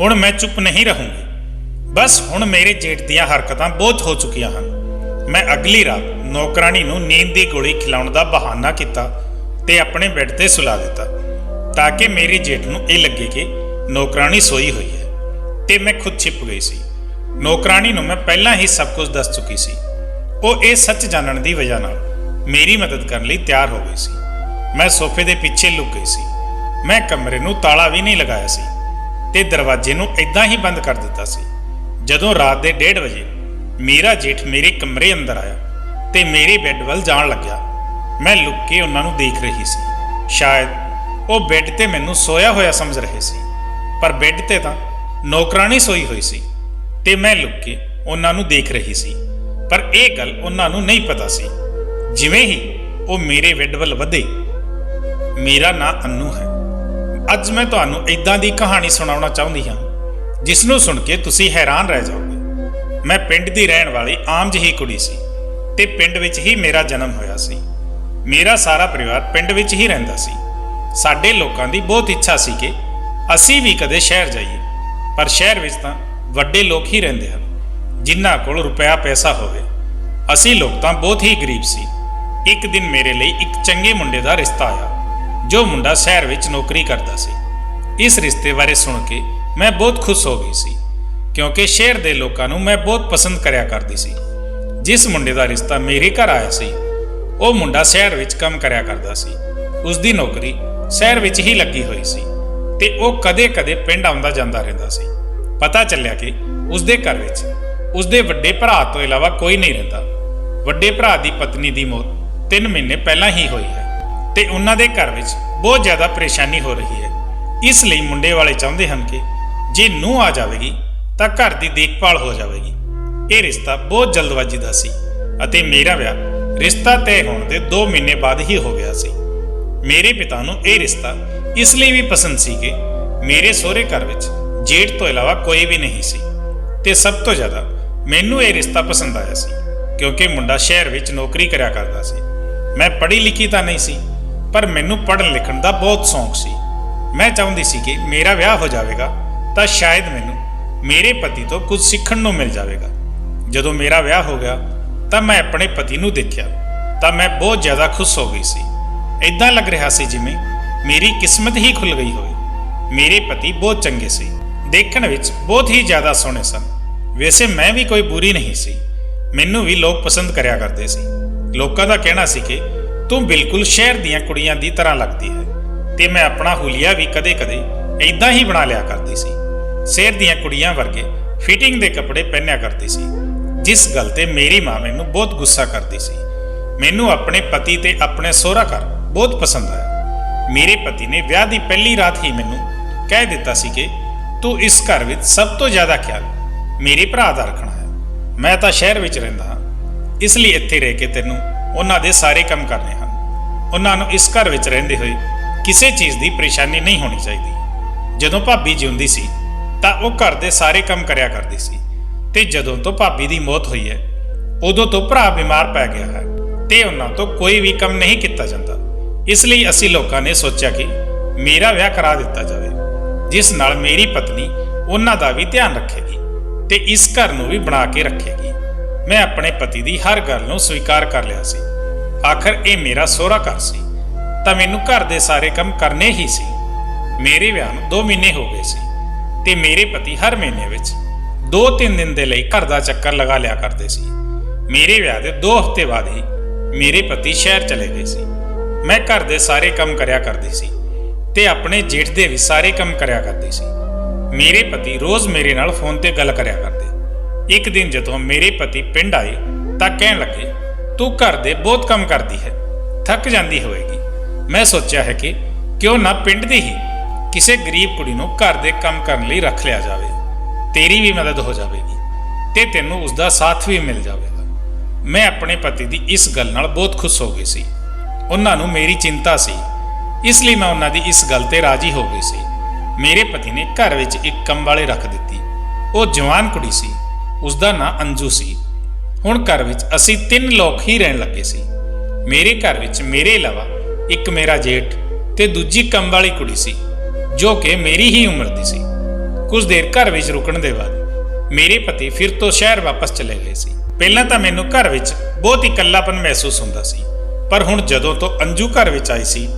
हुण मैं चुप नहीं रहूंगी। बस हुण मेरे जेठ दीयां हरकतां बहुत हो चुकियां हन। मैं अगली रात नौकरानी नूं नींद दी गोली खिलाउण दा बहाना कीता ते अपने बैड ते सुला दिता ताकि मेरे जेठ नूं इह लगे कि नौकरानी सोई हुई है ते मैं खुद छिप गई सी। नौकरानी नूं मैं पहलां ही सब कुछ दस चुकी सी। ਉਹ ਇਹ ਸੱਚ ਜਾਣਨ ਦੀ ਵਜ੍ਹਾ ਨਾਲ ਮੇਰੀ ਮਦਦ ਕਰਨ ਲਈ ਤਿਆਰ ਹੋ ਗਈ ਸੀ। ਮੈਂ ਸੋਫੇ ਦੇ ਪਿੱਛੇ ਲੁਕ ਗਈ ਸੀ। ਮੈਂ ਕਮਰੇ ਨੂੰ ਤਾਲਾ ਵੀ ਨਹੀਂ ਲਗਾਇਆ ਸੀ ਤੇ ਦਰਵਾਜ਼ੇ ਨੂੰ ਇਦਾਂ ਹੀ ਬੰਦ ਕਰ ਦਿੱਤਾ ਸੀ। ਜਦੋਂ ਰਾਤ ਦੇ 1:30 ਵਜੇ ਮੇਰਾ ਜੇਠ ਮੇਰੇ ਕਮਰੇ ਅੰਦਰ ਆਇਆ ਤੇ ਮੇਰੇ ਬੈੱਡ ਵੱਲ ਜਾਣ ਲੱਗਿਆ, ਮੈਂ ਲੁਕ ਕੇ ਉਹਨਾਂ ਨੂੰ ਦੇਖ ਰਹੀ ਸੀ। ਸ਼ਾਇਦ ਉਹ ਬੈੱਡ ਤੇ ਮੈਨੂੰ ਸੋਇਆ ਹੋਇਆ ਸਮਝ ਰਹੇ ਸੀ, ਪਰ ਬੈੱਡ ਤੇ ਤਾਂ ਨੌਕਰਾਨੀ ਸੋਈ ਹੋਈ ਸੀ ਤੇ ਮੈਂ ਲੁਕ ਕੇ ਉਹਨਾਂ ਨੂੰ ਦੇਖ ਰਹੀ ਸੀ। पर यह गल उन्होंने नहीं पता सी। जिवें ही वो मेरे बैड वल वधे, मेरा नाम अन्नू है। अज मैं तुहानूं इदां दी कहानी सुणाउणा चाहुंदी हां जिसनूं सुण के तुसीं हैरान रह जाओगे। मैं पिंड दी रहण वाली आम जही कुड़ी सी ते पिंड विच ही मेरा जन्म होया सी। मेरा सारा परिवार पिंड विच ही रहिंदा सी। साडे लोकां दी बहुत इच्छा सी कि असीं भी कदे शहर जाइए, पर शहर विच तां वड्डे लोक ही रहिंदे हन जिन्हां कोल रुपया पैसा होवे। असी लोग तां बहुत ही गरीब सी। एक दिन मेरे लिए एक चंगे मुंडे दा रिश्ता आया जो मुंडा शहर विच नौकरी करदा सी। इस रिश्ते बारे सुन के मैं बहुत खुश हो गई सी क्योंकि शहर दे लोकां नूं मैं बहुत पसंद करया करदी सी। जिस मुंडे दा रिश्ता मेरे घर आया सी वो मुंडा शहर विच काम करया करदा सी। उसदी नौकरी शहर विच ही लगी हुई सी ते वो कदे कदे पिंड आउंदा जांदा रहिंदा सी। पता चलिया कि उसदे घर विच उसदे वड्डे भरा तो इलावा कोई नहीं रहिंदा। वड्डे भरा दी पत्नी दी मौत 3 महीने पहलां ही हुई है ते उन्हां दे घर विच बहुत ज़्यादा परेशानी हो रही है। इसलिए मुंडे वाले चाहुंदे हन कि जे नूंह आ जाएगी तां घर दी देखभाल हो जाएगी। ये रिश्ता बहुत जल्दबाजी दा सी अते मेरा विआह रिश्ता तय होण दे 2 महीने बाद ही हो गया सी। मेरे पिता नूं ये रिश्ता इसलिए भी पसंद सी कि मेरे सोहरे घर विच जेठ तो इलावा कोई भी नहीं सी ते सब तो ज़्यादा मैनू ये रिश्ता पसंद आया सी क्योंकि मुंडा शहर विच नौकरी करया करदा सी। मैं पढ़ी लिखी तां नहीं सी पर मैनू पढ़न लिखण दा बहुत शौक सी। मैं चाहुंदी सी कि मेरा विआह हो जाएगा तां शायद मैनू मेरे पति तो कुछ सीखण नूं मिल जाएगा। जदों मेरा विआह हो गया तां मैं अपने पति नूं देखिया तां मैं बहुत ज़्यादा खुश हो गई सी। इदां लग रहा सी जिवें मेरी किस्मत ही खुल गई होवे। मेरे पति बहुत चंगे सी, देखण विच बहुत ही ज़्यादा सोहणे सन। वैसे मैं भी कोई बुरी नहीं सी, मैनू भी लोग पसंद करया करते सी। लोकां दा कहना सी कि तू बिल्कुल शहर दीयां कुड़ियां दी तरह लगदी है ते मैं अपना हुलिया भी कदे कदे इदां ही बना लिया करदी सी। शहर दीयां कुड़ियां वर्गे फिटिंग दे कपड़े पहनिया करदी सी, जिस गल ते मेरी मां मैनू बहुत गुस्सा करदी सी। मैनू अपने पति ते अपने सोहरा घर बहुत पसंद आया। मेरे पति ने विआह दी पहली रात ही मैनू कह दिता सी कि तू इस घर विच सब तो ज़्यादा ख्याल मेरे भरा दा रखना है। मैं तां शहर विच रहिंदा हां, इसलिए इत्थे रह के तैनूं उन्हां दे सारे काम करने हन। उन्हां नूं इस घर विच रहिंदे होए किसी चीज़ की परेशानी नहीं होनी चाहिए। जदों भाभी जिउंदी सी तां ओह घर दे सारे काम करया करदी सी ते जदों तो भाभी दी मौत हुई है उदों तो भरा बीमार पै गया है ते उन्हां तो कोई भी काम नहीं किया जाता। इसलिए असीं लोकां ने सोचा कि मेरा विआह करा दिता जाए जिस नाल मेरी पत्नी उन्हां दा भी ध्यान रखेगी ते इस घर नूं भी बना के रखेगी। मैं अपने पति दी हर गल नूं स्वीकार कर लिया सी। आखिर ये मेरा सोहरा घर सी तां मैनूं घर दे सारे काम करने ही सी। मेरे विआह नूं 2 महीने हो गए सी ते मेरे पति हर महीने विच 2-3 दिन दे लई घर दा चक्कर लगा लिया करदे सी। मेरे विआह दे 2 हफ्ते बाद ही मेरे पति शहर चले गए सी। मैं घर दे सारे काम करया करदी सी ते अपने जेठ दे भी सारे काम करया करदी सी। मेरे पति रोज़ मेरे नाल फोन ते गल करया करदे। एक दिन जदों मेरे पति पिंड आए तां कहण लगे तू घर दे बहुत काम करदी है, थक जांदी होएगी। मैं सोचा है कि क्यों ना पिंड दी ही किसी गरीब कुड़ी नूं घर दे काम करन लई रख लिया जावे, तेरी भी मदद हो जाएगी ते तैनूं उसदा साथ भी मिल जाएगा। मैं अपने पति दी इस गल नाल बहुत खुश हो गई सी। उन्हां नूं मेरी चिंता सी, इसलिए मैं उन्हां दी इस गल ते राजी हो गई सी। मेरे पति ने घर विच एक कम वाले रख दिती। वो जवान कुड़ी सी, उसका नाम अंजू सी। हुण घर विच असीं 3 लोग ही रहन लगे सी। मेरे घर विच मेरे अलावा एक मेरा जेठ ते दूजी कम वाली कुड़ी सी जो कि मेरी ही उम्र दी सी। ਕੁਝ ਦੇਰ ਘਰ ਵਿੱਚ ਰੁਕਣ ਦੇ ਬਾਅਦ ਮੇਰੇ ਪਤੀ ਫਿਰ ਤੋਂ ਸ਼ਹਿਰ ਵਾਪਸ ਚਲੇ ਗਏ ਸੀ। ਪਹਿਲਾਂ ਤਾਂ ਮੈਨੂੰ ਘਰ ਵਿੱਚ ਬਹੁਤ ਇਕੱਲਾਪਨ ਮਹਿਸੂਸ ਹੁੰਦਾ ਸੀ, ਪਰ ਹੁਣ ਜਦੋਂ ਤੋਂ ਅੰਜੂ ਘਰ ਵਿੱਚ ਆਈ ਸੀ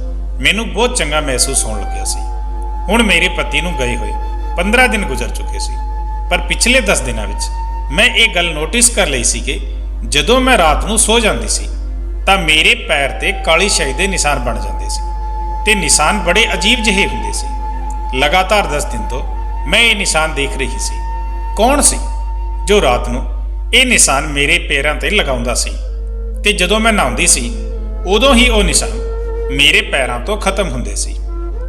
ਮੈਨੂੰ ਬਹੁਤ ਚੰਗਾ ਮਹਿਸੂਸ ਹੋਣ ਲੱਗਿਆ ਸੀ। ਹੁਣ ਮੇਰੇ ਪਤੀ ਨੂੰ ਗਏ ਹੋਏ 15 ਦਿਨ ਗੁਜ਼ਰ ਚੁੱਕੇ ਸੀ, ਪਰ ਪਿਛਲੇ 10 ਦਿਨਾਂ ਵਿੱਚ ਮੈਂ ਇਹ ਗੱਲ ਨੋਟਿਸ ਕਰ ਲਈ ਸੀ ਕਿ ਜਦੋਂ ਮੈਂ ਰਾਤ ਨੂੰ ਸੋ ਜਾਂਦੀ ਸੀ ਤਾਂ ਮੇਰੇ ਪੈਰ ਤੇ ਕਾਲੀ ਸ਼ਾਈ ਦੇ ਨਿਸ਼ਾਨ ਬਣ ਜਾਂਦੇ ਸੀ ਤੇ ਨਿਸ਼ਾਨ ਬੜੇ ਅਜੀਬ ਜਿਹੇ ਹੁੰਦੇ ਸੀ। ਲਗਾਤਾਰ 10 ਦਿਨ ਤੋਂ ਮੈਂ ਇਹ ਨਿਸ਼ਾਨ ਦੇਖ ਰਹੀ ਸੀ। ਕੌਣ ਸੀ ਜੋ ਰਾਤ ਨੂੰ ਇਹ ਨਿਸ਼ਾਨ ਮੇਰੇ ਪੈਰਾਂ ਤੇ ਲਗਾਉਂਦਾ ਸੀ ਤੇ ਜਦੋਂ ਮੈਂ ਨਹਾਉਂਦੀ ਸੀ ਉਦੋਂ ਹੀ ਉਹ ਨਿਸ਼ਾਨ ਮੇਰੇ ਪੈਰਾਂ ਤੋਂ ਖਤਮ ਹੁੰਦੇ ਸੀ।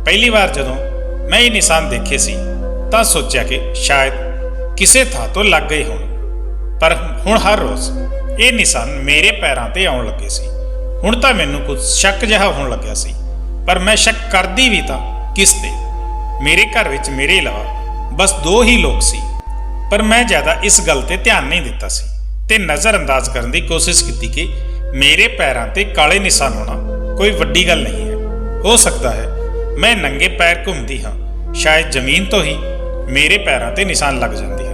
ਪਹਿਲੀ ਵਾਰ ਜਦੋਂ ਮੈਂ ਇਹ ਨਿਸ਼ਾਨ ਦੇਖੇ ਸੀ ਤਾਂ ਸੋਚਿਆ ਕਿ ਸ਼ਾਇਦ ਕਿਸੇ ਥਾਂ ਤੋਂ ਲੱਗ ਗਏ ਹੋਣ, ਪਰ ਹੁਣ ਹਰ ਰੋਜ਼ ਇਹ ਨਿਸ਼ਾਨ ਮੇਰੇ ਪੈਰਾਂ ਤੇ ਆਉਣ ਲੱਗੇ ਸੀ। ਹੁਣ ਤਾਂ ਮੈਨੂੰ ਕੁਝ ਸ਼ੱਕ ਜਿਹਾ ਹੋਣ ਲੱਗਿਆ ਸੀ, ਪਰ ਮੈਂ ਸ਼ੱਕ ਕਰਦੀ ਵੀ ਤਾਂ ਕਿਸ ਤੇ। ਮੇਰੇ ਘਰ ਵਿੱਚ ਮੇਰੇ ਇਲਾਵਾ ਬਸ 2 ਹੀ ਲੋਕ ਸੀ, ਪਰ ਮੈਂ ਜ਼ਿਆਦਾ ਇਸ ਗੱਲ ਤੇ ਧਿਆਨ ਨਹੀਂ ਦਿੱਤਾ ਸੀ ਤੇ ਨਜ਼ਰਅੰਦਾਜ਼ ਕਰਨ ਦੀ ਕੋਸ਼ਿਸ਼ ਕੀਤੀ ਕਿ ਮੇਰੇ ਪੈਰਾਂ ਤੇ ਕਾਲੇ ਨਿਸ਼ਾਨ ਹੋਣਾ ਕੋਈ ਵੱਡੀ ਗੱਲ ਨਹੀਂ ਹੈ। ਹੋ ਸਕਦਾ ਹੈ ਮੈਂ ਨੰਗੇ ਪੈਰ ਘੁੰਮਦੀ ਹਾਂ, ਸ਼ਾਇਦ ਜ਼ਮੀਨ ਤੋਂ ਹੀ ਮੇਰੇ ਪੈਰਾਂ ਤੇ ਨਿਸ਼ਾਨ ਲੱਗ ਜਾਂਦੇ ਹਨ।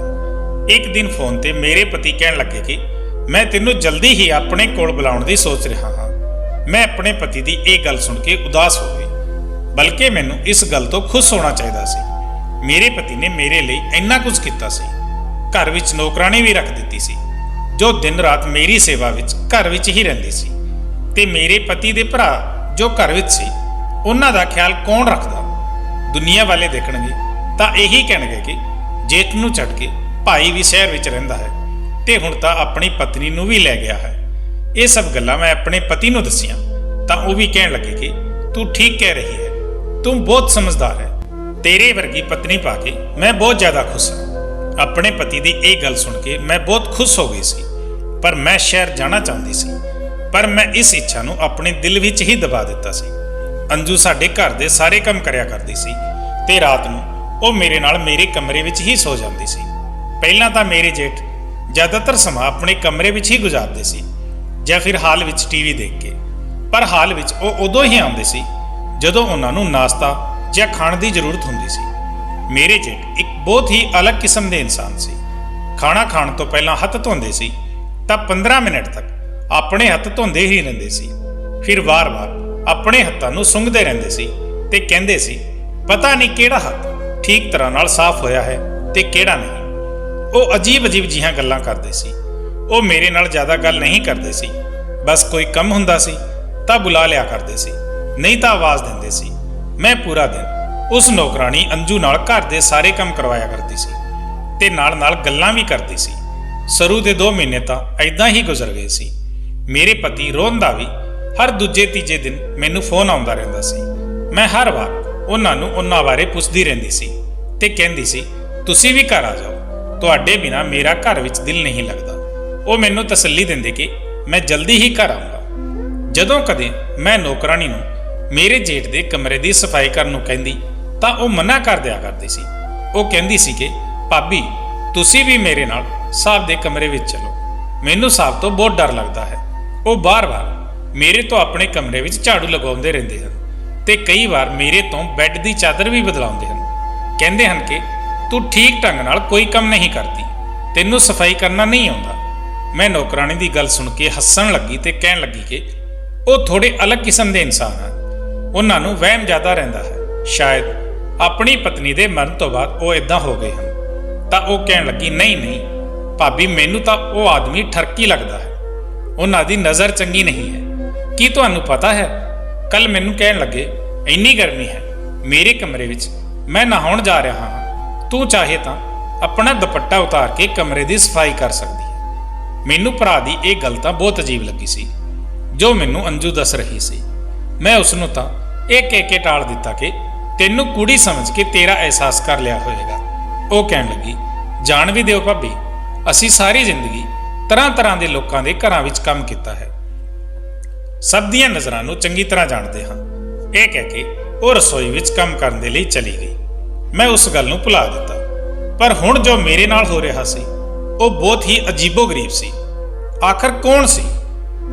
ਇੱਕ ਦਿਨ ਫੋਨ ਤੇ ਮੇਰੇ ਪਤੀ ਕਹਿਣ ਲੱਗੇ ਕਿ ਮੈਂ ਤੈਨੂੰ ਜਲਦੀ ਹੀ ਆਪਣੇ ਕੋਲ ਬੁਲਾਉਣ ਦੀ ਸੋਚ ਰਿਹਾ ਹਾਂ। ਮੈਂ ਆਪਣੇ ਪਤੀ ਦੀ ਇਹ ਗੱਲ ਸੁਣ ਕੇ ਉਦਾਸ ਹੋ ਗਈ, ਬਲਕਿ ਮੈਨੂੰ ਇਸ ਗੱਲ ਤੋਂ ਖੁਸ਼ ਹੋਣਾ ਚਾਹੀਦਾ ਸੀ। ਮੇਰੇ ਪਤੀ ਨੇ ਮੇਰੇ ਲਈ ਇੰਨਾ ਕੁਝ ਕੀਤਾ ਸੀ। ਘਰ ਵਿੱਚ ਨੌਕਰਾਣੀ ਵੀ ਰੱਖ ਦਿੱਤੀ ਸੀ ਜੋ ਦਿਨ ਰਾਤ ਮੇਰੀ ਸੇਵਾ ਵਿੱਚ ਘਰ ਵਿੱਚ ਹੀ ਰਹਿੰਦੀ ਸੀ, ਤੇ ਮੇਰੇ ਪਤੀ ਦੇ ਭਰਾ ਜੋ ਘਰ ਵਿੱਚ ਸੀ ਉਹਨਾਂ ਦਾ ਖਿਆਲ ਕੌਣ ਰੱਖਦਾ। ਦੁਨੀਆ ਵਾਲੇ ਦੇਖਣਗੇ ਤਾਂ ਇਹੀ ਕਹਿਣਗੇ ਕਿ ਜੇਠ ਨੂੰ ਛੱਡ ਕੇ ਭਾਈ ਵੀ ਸ਼ਹਿਰ ਵਿੱਚ ਰਹਿੰਦਾ ਹੈ ਤੇ ਹੁਣ ਤਾਂ ਆਪਣੀ ਪਤਨੀ ਨੂੰ ਵੀ ਲੈ ਗਿਆ ਹੈ। ਇਹ ਸਭ ਗੱਲਾਂ ਮੈਂ ਆਪਣੇ ਪਤੀ ਨੂੰ ਦੱਸੀਆਂ ਤਾਂ ਉਹ ਵੀ ਕਹਿਣ ਲੱਗੇ ਕਿ ਤੂੰ ਠੀਕ ਕਹਿ ਰਹੀ ਹੈ, ਤੂੰ ਬਹੁਤ ਸਮਝਦਾਰ ਹੈ, ਤੇਰੇ ਵਰਗੀ ਪਤਨੀ ਪਾ ਕੇ ਮੈਂ ਬਹੁਤ ਜ਼ਿਆਦਾ ਖੁਸ਼ ਹਾਂ। ਆਪਣੇ ਪਤੀ ਦੀ ਇਹ ਗੱਲ ਸੁਣ ਕੇ ਮੈਂ ਬਹੁਤ ਖੁਸ਼ ਹੋ ਗਈ ਸੀ, ਪਰ ਮੈਂ ਸ਼ਹਿਰ ਜਾਣਾ ਚਾਹੁੰਦੀ ਸੀ, ਪਰ ਮੈਂ ਇਸ ਇੱਛਾ ਨੂੰ ਆਪਣੇ ਦਿਲ ਵਿੱਚ ਹੀ ਦਬਾ ਦਿੱਤਾ ਸੀ। ਅੰਜੂ ਸਾਡੇ ਘਰ ਦੇ ਸਾਰੇ ਕੰਮ ਕਰਿਆ ਕਰਦੀ ਸੀ ਤੇ ਰਾਤ ਨੂੰ ਉਹ ਮੇਰੇ ਨਾਲ ਮੇਰੇ ਕਮਰੇ ਵਿੱਚ ਹੀ ਸੋ ਜਾਂਦੀ ਸੀ। ਪਹਿਲਾਂ ਤਾਂ ਮੇਰੇ ਜੇਠ ਜ਼ਿਆਦਾਤਰ ਸਮਾਂ ਆਪਣੇ ਕਮਰੇ ਵਿੱਚ ਹੀ ਗੁਜ਼ਾਰਦੇ ਸੀ ਜਾਂ ਫਿਰ ਹਾਲ ਵਿੱਚ ਟੀਵੀ ਦੇਖ ਕੇ, ਪਰ ਹਾਲ ਵਿੱਚ ਉਹ ਉਦੋਂ ਹੀ ਆਉਂਦੇ ਸੀ ਜਦੋਂ ਉਹਨਾਂ ਨੂੰ ਨਾਸ਼ਤਾ ਜਾਂ ਖਾਣ ਦੀ ਜ਼ਰੂਰਤ ਹੁੰਦੀ ਸੀ। ਮੇਰੇ ਜੇਠ ਇੱਕ ਬਹੁਤ ਹੀ ਅਲੱਗ ਕਿਸਮ ਦੇ ਇਨਸਾਨ ਸੀ। ਖਾਣਾ ਖਾਣ ਤੋਂ ਪਹਿਲਾਂ ਹੱਥ ਧੋਂਦੇ ਸੀ ਤਾਂ 15 ਮਿੰਟ ਤੱਕ ਆਪਣੇ ਹੱਥ ਧੋਂਦੇ ਹੀ ਰਹਿੰਦੇ ਸੀ, ਫਿਰ ਵਾਰ-ਵਾਰ ਆਪਣੇ ਹੱਥਾਂ ਨੂੰ ਸੁੰਘਦੇ ਰਹਿੰਦੇ ਸੀ ਤੇ ਕਹਿੰਦੇ ਸੀ ਪਤਾ ਨਹੀਂ ਕਿਹੜਾ ਹੱਥ ਠੀਕ ਤਰ੍ਹਾਂ ਨਾਲ ਸਾਫ਼ ਹੋਇਆ ਹੈ ਤੇ ਕਿਹੜਾ ਨਹੀਂ। ਉਹ ਅਜੀਬ-ਅਜੀਬ ਜਿਹੀਆਂ ਗੱਲਾਂ ਕਰਦੇ ਸੀ। ਉਹ ਮੇਰੇ ਨਾਲ ਜ਼ਿਆਦਾ ਗੱਲ ਨਹੀਂ ਕਰਦੇ ਸੀ, ਬਸ ਕੋਈ ਕੰਮ ਹੁੰਦਾ ਸੀ ਤਾਂ ਬੁਲਾ ਲਿਆ ਕਰਦੇ ਸੀ, ਨਹੀਂ ਤਾਂ ਆਵਾਜ਼ ਦਿੰਦੇ ਸੀ। ਮੈਂ ਪੂਰਾ ਦਿਨ ਉਸ ਨੌਕਰਾਣੀ ਅੰਜੂ ਨਾਲ ਘਰ ਦੇ ਸਾਰੇ ਕੰਮ ਕਰਵਾਇਆ ਕਰਦੀ ਸੀ ਤੇ ਨਾਲ-ਨਾਲ ਗੱਲਾਂ ਵੀ ਕਰਦੀ ਸੀ। ਸ਼ੁਰੂ ਦੇ 2 ਮਹੀਨੇ ਤਾਂ ਐਦਾਂ ਹੀ ਗੁਜ਼ਰ ਗਏ ਸੀ। ਮੇਰੇ ਪਤੀ ਰੋਹਨ ਦਾ ਵੀ ਹਰ ਦੂਜੇ ਤੀਜੇ ਦਿਨ ਮੈਨੂੰ ਫੋਨ ਆਉਂਦਾ ਰਹਿੰਦਾ ਸੀ। ਮੈਂ ਹਰ ਵਾਰ ਉਹਨਾਂ ਨੂੰ ਉਹਨਾਂ ਬਾਰੇ ਪੁੱਛਦੀ ਰਹਿੰਦੀ ਸੀ ਤੇ ਕਹਿੰਦੀ ਸੀ ਤੁਸੀਂ ਵੀ ਘਰ ਆ ਜਾਓ, ਤੁਹਾਡੇ ਬਿਨਾਂ ਮੇਰਾ ਘਰ ਵਿੱਚ ਦਿਲ ਨਹੀਂ ਲੱਗਦਾ। ਉਹ ਮੈਨੂੰ ਤਸੱਲੀ ਦਿੰਦੇ ਕਿ ਮੈਂ ਜਲਦੀ ਹੀ ਘਰ ਆਊਂਗਾ। ਜਦੋਂ ਕਦੇ ਮੈਂ ਨੌਕਰਾਣੀ ਨੂੰ ਮੇਰੇ ਜੇਠ ਦੇ ਕਮਰੇ ਦੀ ਸਫਾਈ ਕਰਨ ਨੂੰ ਕਹਿੰਦੀ ਤਾਂ ਉਹ ਮਨਾ ਕਰ ਦਿਆ ਕਰਦੀ ਸੀ। ਉਹ ਕਹਿੰਦੀ ਸੀ ਕਿ ਭਾਬੀ ਤੁਸੀਂ ਵੀ ਮੇਰੇ ਨਾਲ ਸਾਹਿਬ ਦੇ ਕਮਰੇ ਵਿੱਚ ਚਲੋ, ਮੈਨੂੰ ਸਾਹਿਬ ਤੋਂ ਬਹੁਤ ਡਰ ਲੱਗਦਾ ਹੈ। ਉਹ ਬਾਰ-ਬਾਰ ਮੇਰੇ ਤੋਂ ਆਪਣੇ ਕਮਰੇ ਵਿੱਚ ਝਾੜੂ ਲਗਾਉਂਦੇ ਰਹਿੰਦੇ ਹਨ ਤੇ ਕਈ ਵਾਰ ਮੇਰੇ ਤੋਂ ਬੈੱਡ ਦੀ ਚਾਦਰ ਵੀ ਬਦਲਾਉਂਦੇ ਹਨ। ਕਹਿੰਦੇ ਹਨ ਕਿ ਤੂੰ ਠੀਕ ਢੰਗ ਨਾਲ ਕੋਈ ਕੰਮ ਨਹੀਂ ਕਰਦੀ, ਤੈਨੂੰ ਸਫਾਈ ਕਰਨਾ ਨਹੀਂ ਆਉਂਦਾ। ਮੈਂ ਨੌਕਰਾਣੀ ਦੀ ਗੱਲ ਸੁਣ ਕੇ ਹੱਸਣ ਲੱਗੀ ਤੇ ਕਹਿਣ ਲੱਗੀ ਕਿ ਉਹ ਥੋੜੇ ਅਲੱਗ ਕਿਸਮ ਦੇ ਇਨਸਾਨ ਹਨ, ਉਹਨਾਂ ਨੂੰ ਵਹਿਮ ਜ਼ਿਆਦਾ ਰਹਿੰਦਾ ਹੈ। ਸ਼ਾਇਦ ਆਪਣੀ ਪਤਨੀ ਦੇ ਮਰਨ ਤੋਂ ਬਾਅਦ ਉਹ ਇਦਾਂ ਹੋ ਗਏ ਹਨ। ਤਾਂ ਉਹ ਕਹਿਣ ਲੱਗੀ ਨਹੀਂ ਭਾਬੀ ਮੈਨੂੰ ਤਾਂ ਉਹ ਆਦਮੀ ਠਰਕੀ ਲੱਗਦਾ ਹੈ, ਉਹਨਾਂ ਦੀ ਨਜ਼ਰ ਚੰਗੀ ਨਹੀਂ ਹੈ। ਕੀ ਤੁਹਾਨੂੰ ਪਤਾ ਹੈ ਕੱਲ ਮੈਨੂੰ ਕਹਿਣ ਲੱਗੇ ਇੰਨੀ ਗਰਮੀ ਹੈ ਮੇਰੇ ਕਮਰੇ ਵਿੱਚ, ਮੈਂ ਨਹਾਉਣ ਜਾ ਰਿਹਾ ਹਾਂ, ਤੂੰ ਚਾਹੇ ਤਾਂ ਆਪਣਾ ਦੁਪੱਟਾ ਉਤਾਰ ਕੇ ਕਮਰੇ ਦੀ ਸਫਾਈ ਕਰ ਸਕਦੀ ਹੈ। ਮੈਨੂੰ ਭਰਾ ਦੀ ਇਹ ਗੱਲ ਤਾਂ ਬਹੁਤ ਅਜੀਬ ਲੱਗੀ ਸੀ ਜੋ ਮੈਨੂੰ ਅੰਜੂ ਦੱਸ ਰਹੀ ਸੀ। ਮੈਂ ਉਸ ਨੂੰ ਤਾਂ ਇਹ ਕਹਿ ਕੇ ਟਾਲ ਦਿੱਤਾ ਕਿ ਤੈਨੂੰ ਕੁੜੀ ਸਮਝ ਕੇ ਤੇਰਾ ਅਹਿਸਾਸ ਕਰ ਲਿਆ ਹੋਵੇਗਾ। ਉਹ ਕਹਿਣ ਲੱਗੀ ਜਾਣ ਵੀ ਦਿਓ ਭਾਬੀ, ਅਸੀਂ ਸਾਰੀ ਜ਼ਿੰਦਗੀ ਤਰ੍ਹਾਂ-ਤਰ੍ਹਾਂ ਦੇ ਲੋਕਾਂ ਦੇ ਘਰਾਂ ਵਿੱਚ ਕੰਮ ਕੀਤਾ ਹੈ, ਸਭ ਦੀਆਂ ਨਜ਼ਰਾਂ ਨੂੰ ਚੰਗੀ ਤਰ੍ਹਾਂ ਜਾਣਦੇ ਹਾਂ। ਇਹ ਕਹਿ ਕੇ ਉਹ ਰਸੋਈ ਵਿੱਚ ਕੰਮ ਕਰਨ ਦੇ ਲਈ ਚਲੀ ਗਈ। ਮੈਂ ਉਸ ਗੱਲ ਨੂੰ ਭੁਲਾ ਦਿੱਤਾ, ਪਰ ਹੁਣ ਜੋ ਮੇਰੇ ਨਾਲ ਹੋ ਰਿਹਾ ਸੀ ਉਹ ਬਹੁਤ ਹੀ ਅਜੀਬੋ-ਗਰੀਬ ਸੀ। ਆਖਰ ਕੌਣ ਸੀ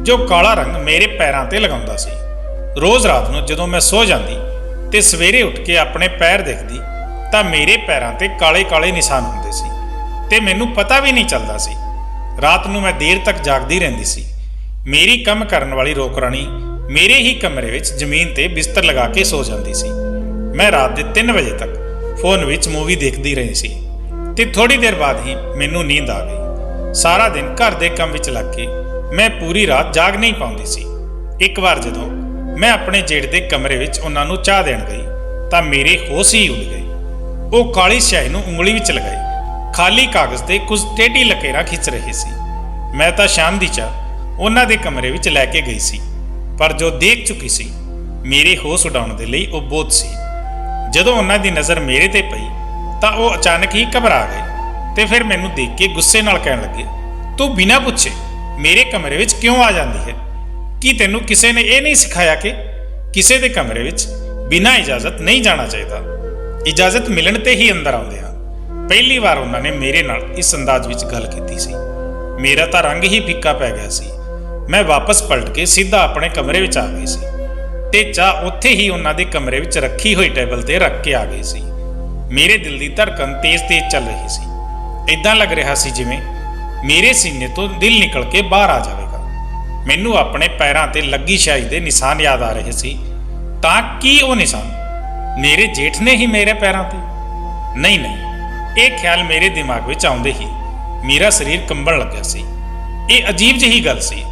ਜੋ ਕਾਲਾ ਰੰਗ ਮੇਰੇ ਪੈਰਾਂ ਤੇ ਲਗਾਉਂਦਾ ਸੀ? ਰੋਜ਼ ਰਾਤ ਨੂੰ ਜਦੋਂ ਮੈਂ ਸੋ ਜਾਂਦੀ ਤੇ ਸਵੇਰੇ ਉੱਠ ਕੇ ਆਪਣੇ ਪੈਰ ਦੇਖਦੀ ਤਾਂ ਮੇਰੇ ਪੈਰਾਂ ਤੇ ਕਾਲੇ ਕਾਲੇ ਨਿਸ਼ਾਨ ਹੁੰਦੇ ਸੀ ਤੇ ਮੈਨੂੰ ਪਤਾ ਵੀ ਨਹੀਂ ਚੱਲਦਾ ਸੀ। ਰਾਤ ਨੂੰ ਮੈਂ ਦੇਰ ਤੱਕ ਜਾਗਦੀ ਰਹਿੰਦੀ ਸੀ। ਮੇਰੀ ਕੰਮ ਕਰਨ ਵਾਲੀ ਰੋਕਰਾਣੀ ਮੇਰੇ ਹੀ ਕਮਰੇ ਵਿੱਚ ਜ਼ਮੀਨ ਤੇ ਬਿਸਤਰ ਲਗਾ ਕੇ ਸੋ ਜਾਂਦੀ ਸੀ। ਮੈਂ ਰਾਤ ਦੇ 3 ਵਜੇ ਤੱਕ ਫੋਨ ਵਿੱਚ ਮੂਵੀ ਦੇਖਦੀ ਰਹੀ ਸੀ ਤੇ ਥੋੜੀ ਦੇਰ ਬਾਅਦ ਹੀ ਮੈਨੂੰ ਨੀਂਦ ਆ ਗਈ। ਸਾਰਾ ਦਿਨ ਘਰ ਦੇ ਕੰਮ ਵਿੱਚ ਲੱਗ ਕੇ ਮੈਂ ਪੂਰੀ ਰਾਤ ਜਾਗ ਨਹੀਂ ਪਾਉਂਦੀ ਸੀ। ਇੱਕ ਵਾਰ ਜਦੋਂ ਮੈਂ ਆਪਣੇ ਜੇਠ ਦੇ ਕਮਰੇ ਵਿੱਚ ਉਹਨਾਂ ਨੂੰ ਚਾਹ ਦੇਣ ਗਈ ਤਾਂ ਮੇਰੇ ਹੋਸ਼ ਹੀ ਉੱਡ ਗਏ। ਉਹ ਕਾਲੀ ਸਿਆਹੀ ਨੂੰ ਉਂਗਲੀ ਵਿੱਚ ਲਗਾਈ ਖਾਲੀ ਕਾਗਜ਼ ਤੇ ਕੁਝ ਟੇਢੀ ਲਕੀਰਾਂ ਖਿੱਚ ਰਹੇ ਸੀ। ਮੈਂ ਤਾਂ ਸ਼ਾਮ ਦੀ ਚਾਹ ਉਹਨਾਂ ਦੇ ਕਮਰੇ ਵਿੱਚ ਲੈ ਕੇ ਗਈ ਸੀ, ਪਰ ਜੋ ਦੇਖ ਚੁੱਕੀ ਸੀ ਮੇਰੇ ਹੋਸ਼ ਉਡਾਉਣ ਦੇ ਲਈ ਉਹ ਬਹੁਤ ਸੀ। ਜਦੋਂ ਉਹਨਾਂ ਦੀ ਨਜ਼ਰ ਮੇਰੇ ਤੇ ਪਈ ਤਾਂ ਉਹ ਅਚਾਨਕ ਹੀ ਘਬਰਾ ਗਏ ਤੇ ਫਿਰ ਮੈਨੂੰ ਦੇਖ ਕੇ ਗੁੱਸੇ ਨਾਲ ਕਹਿਣ ਲੱਗੇ, ਤੂੰ ਬਿਨਾਂ ਪੁੱਛੇ ਮੇਰੇ ਕਮਰੇ ਵਿੱਚ ਕਿਉਂ ਆ ਜਾਂਦੀ ਹੈ? ਕੀ ਤੈਨੂੰ ਕਿਸੇ ਨੇ ਇਹ ਨਹੀਂ ਸਿਖਾਇਆ ਕਿ ਕਿਸੇ ਦੇ ਕਮਰੇ ਵਿੱਚ ਬਿਨਾਂ ਇਜਾਜ਼ਤ ਨਹੀਂ ਜਾਣਾ ਚਾਹੀਦਾ? ਇਜਾਜ਼ਤ ਮਿਲਣ ਤੇ ਹੀ ਅੰਦਰ ਆਉਂਦੇ ਹਾਂ। ਪਹਿਲੀ ਵਾਰ ਉਹਨਾਂ ਨੇ ਮੇਰੇ ਨਾਲ ਇਸ ਅੰਦਾਜ਼ ਵਿੱਚ ਗੱਲ ਕੀਤੀ ਸੀ। ਮੇਰਾ ਤਾਂ ਰੰਗ ਹੀ ਫਿੱਕਾ ਪੈ ਗਿਆ ਸੀ। ਮੈਂ ਵਾਪਸ ਪਲਟ ਕੇ ਸਿੱਧਾ ਆਪਣੇ ਕਮਰੇ ਵਿੱਚ ਆ ਗਈ ਸੀ ਤੇ ਚਾਹ ਉੱਥੇ ਹੀ ਉਹਨਾਂ ਦੇ ਕਮਰੇ ਵਿੱਚ ਰੱਖੀ ਹੋਈ ਟੇਬਲ ਤੇ ਰੱਖ ਕੇ ਆ ਗਈ ਸੀ। ਮੇਰੇ ਦਿਲ ਦੀ ਧੜਕਨ ਤੇਜ਼-ਤੇਜ਼ ਚੱਲ ਰਹੀ ਸੀ। ਇਦਾਂ ਲੱਗ ਰਿਹਾ ਸੀ ਜਿਵੇਂ ਮੇਰੇ ਸੀਨੇ ਤੋਂ ਦਿਲ ਨਿਕਲ ਕੇ ਬਾਹਰ ਆ ਜਾਵੇਗਾ। ਮੈਨੂੰ ਆਪਣੇ ਪੈਰਾਂ ਤੇ ਲੱਗੀ ਸ਼ਾਈ ਦੇ ਨਿਸ਼ਾਨ ਯਾਦ ਆ ਰਹੇ ਸੀ। ਤਾਂ ਕੀ ਉਹ ਨਿਸ਼ਾਨ ਮੇਰੇ ਜੇਠ ਨੇ ਹੀ ਮੇਰੇ ਪੈਰਾਂ ਤੇ? ਨਹੀਂ, ਇਹ ਖਿਆਲ ਮੇਰੇ ਦਿਮਾਗ ਵਿੱਚ ਆਉਂਦੇ ਹੀ ਮੇਰਾ ਸਰੀਰ ਕੰਬਣ ਲੱਗਿਆ ਸੀ। ਇਹ ਅਜੀਬ ਜਿਹੀ ਗੱਲ ਸੀ।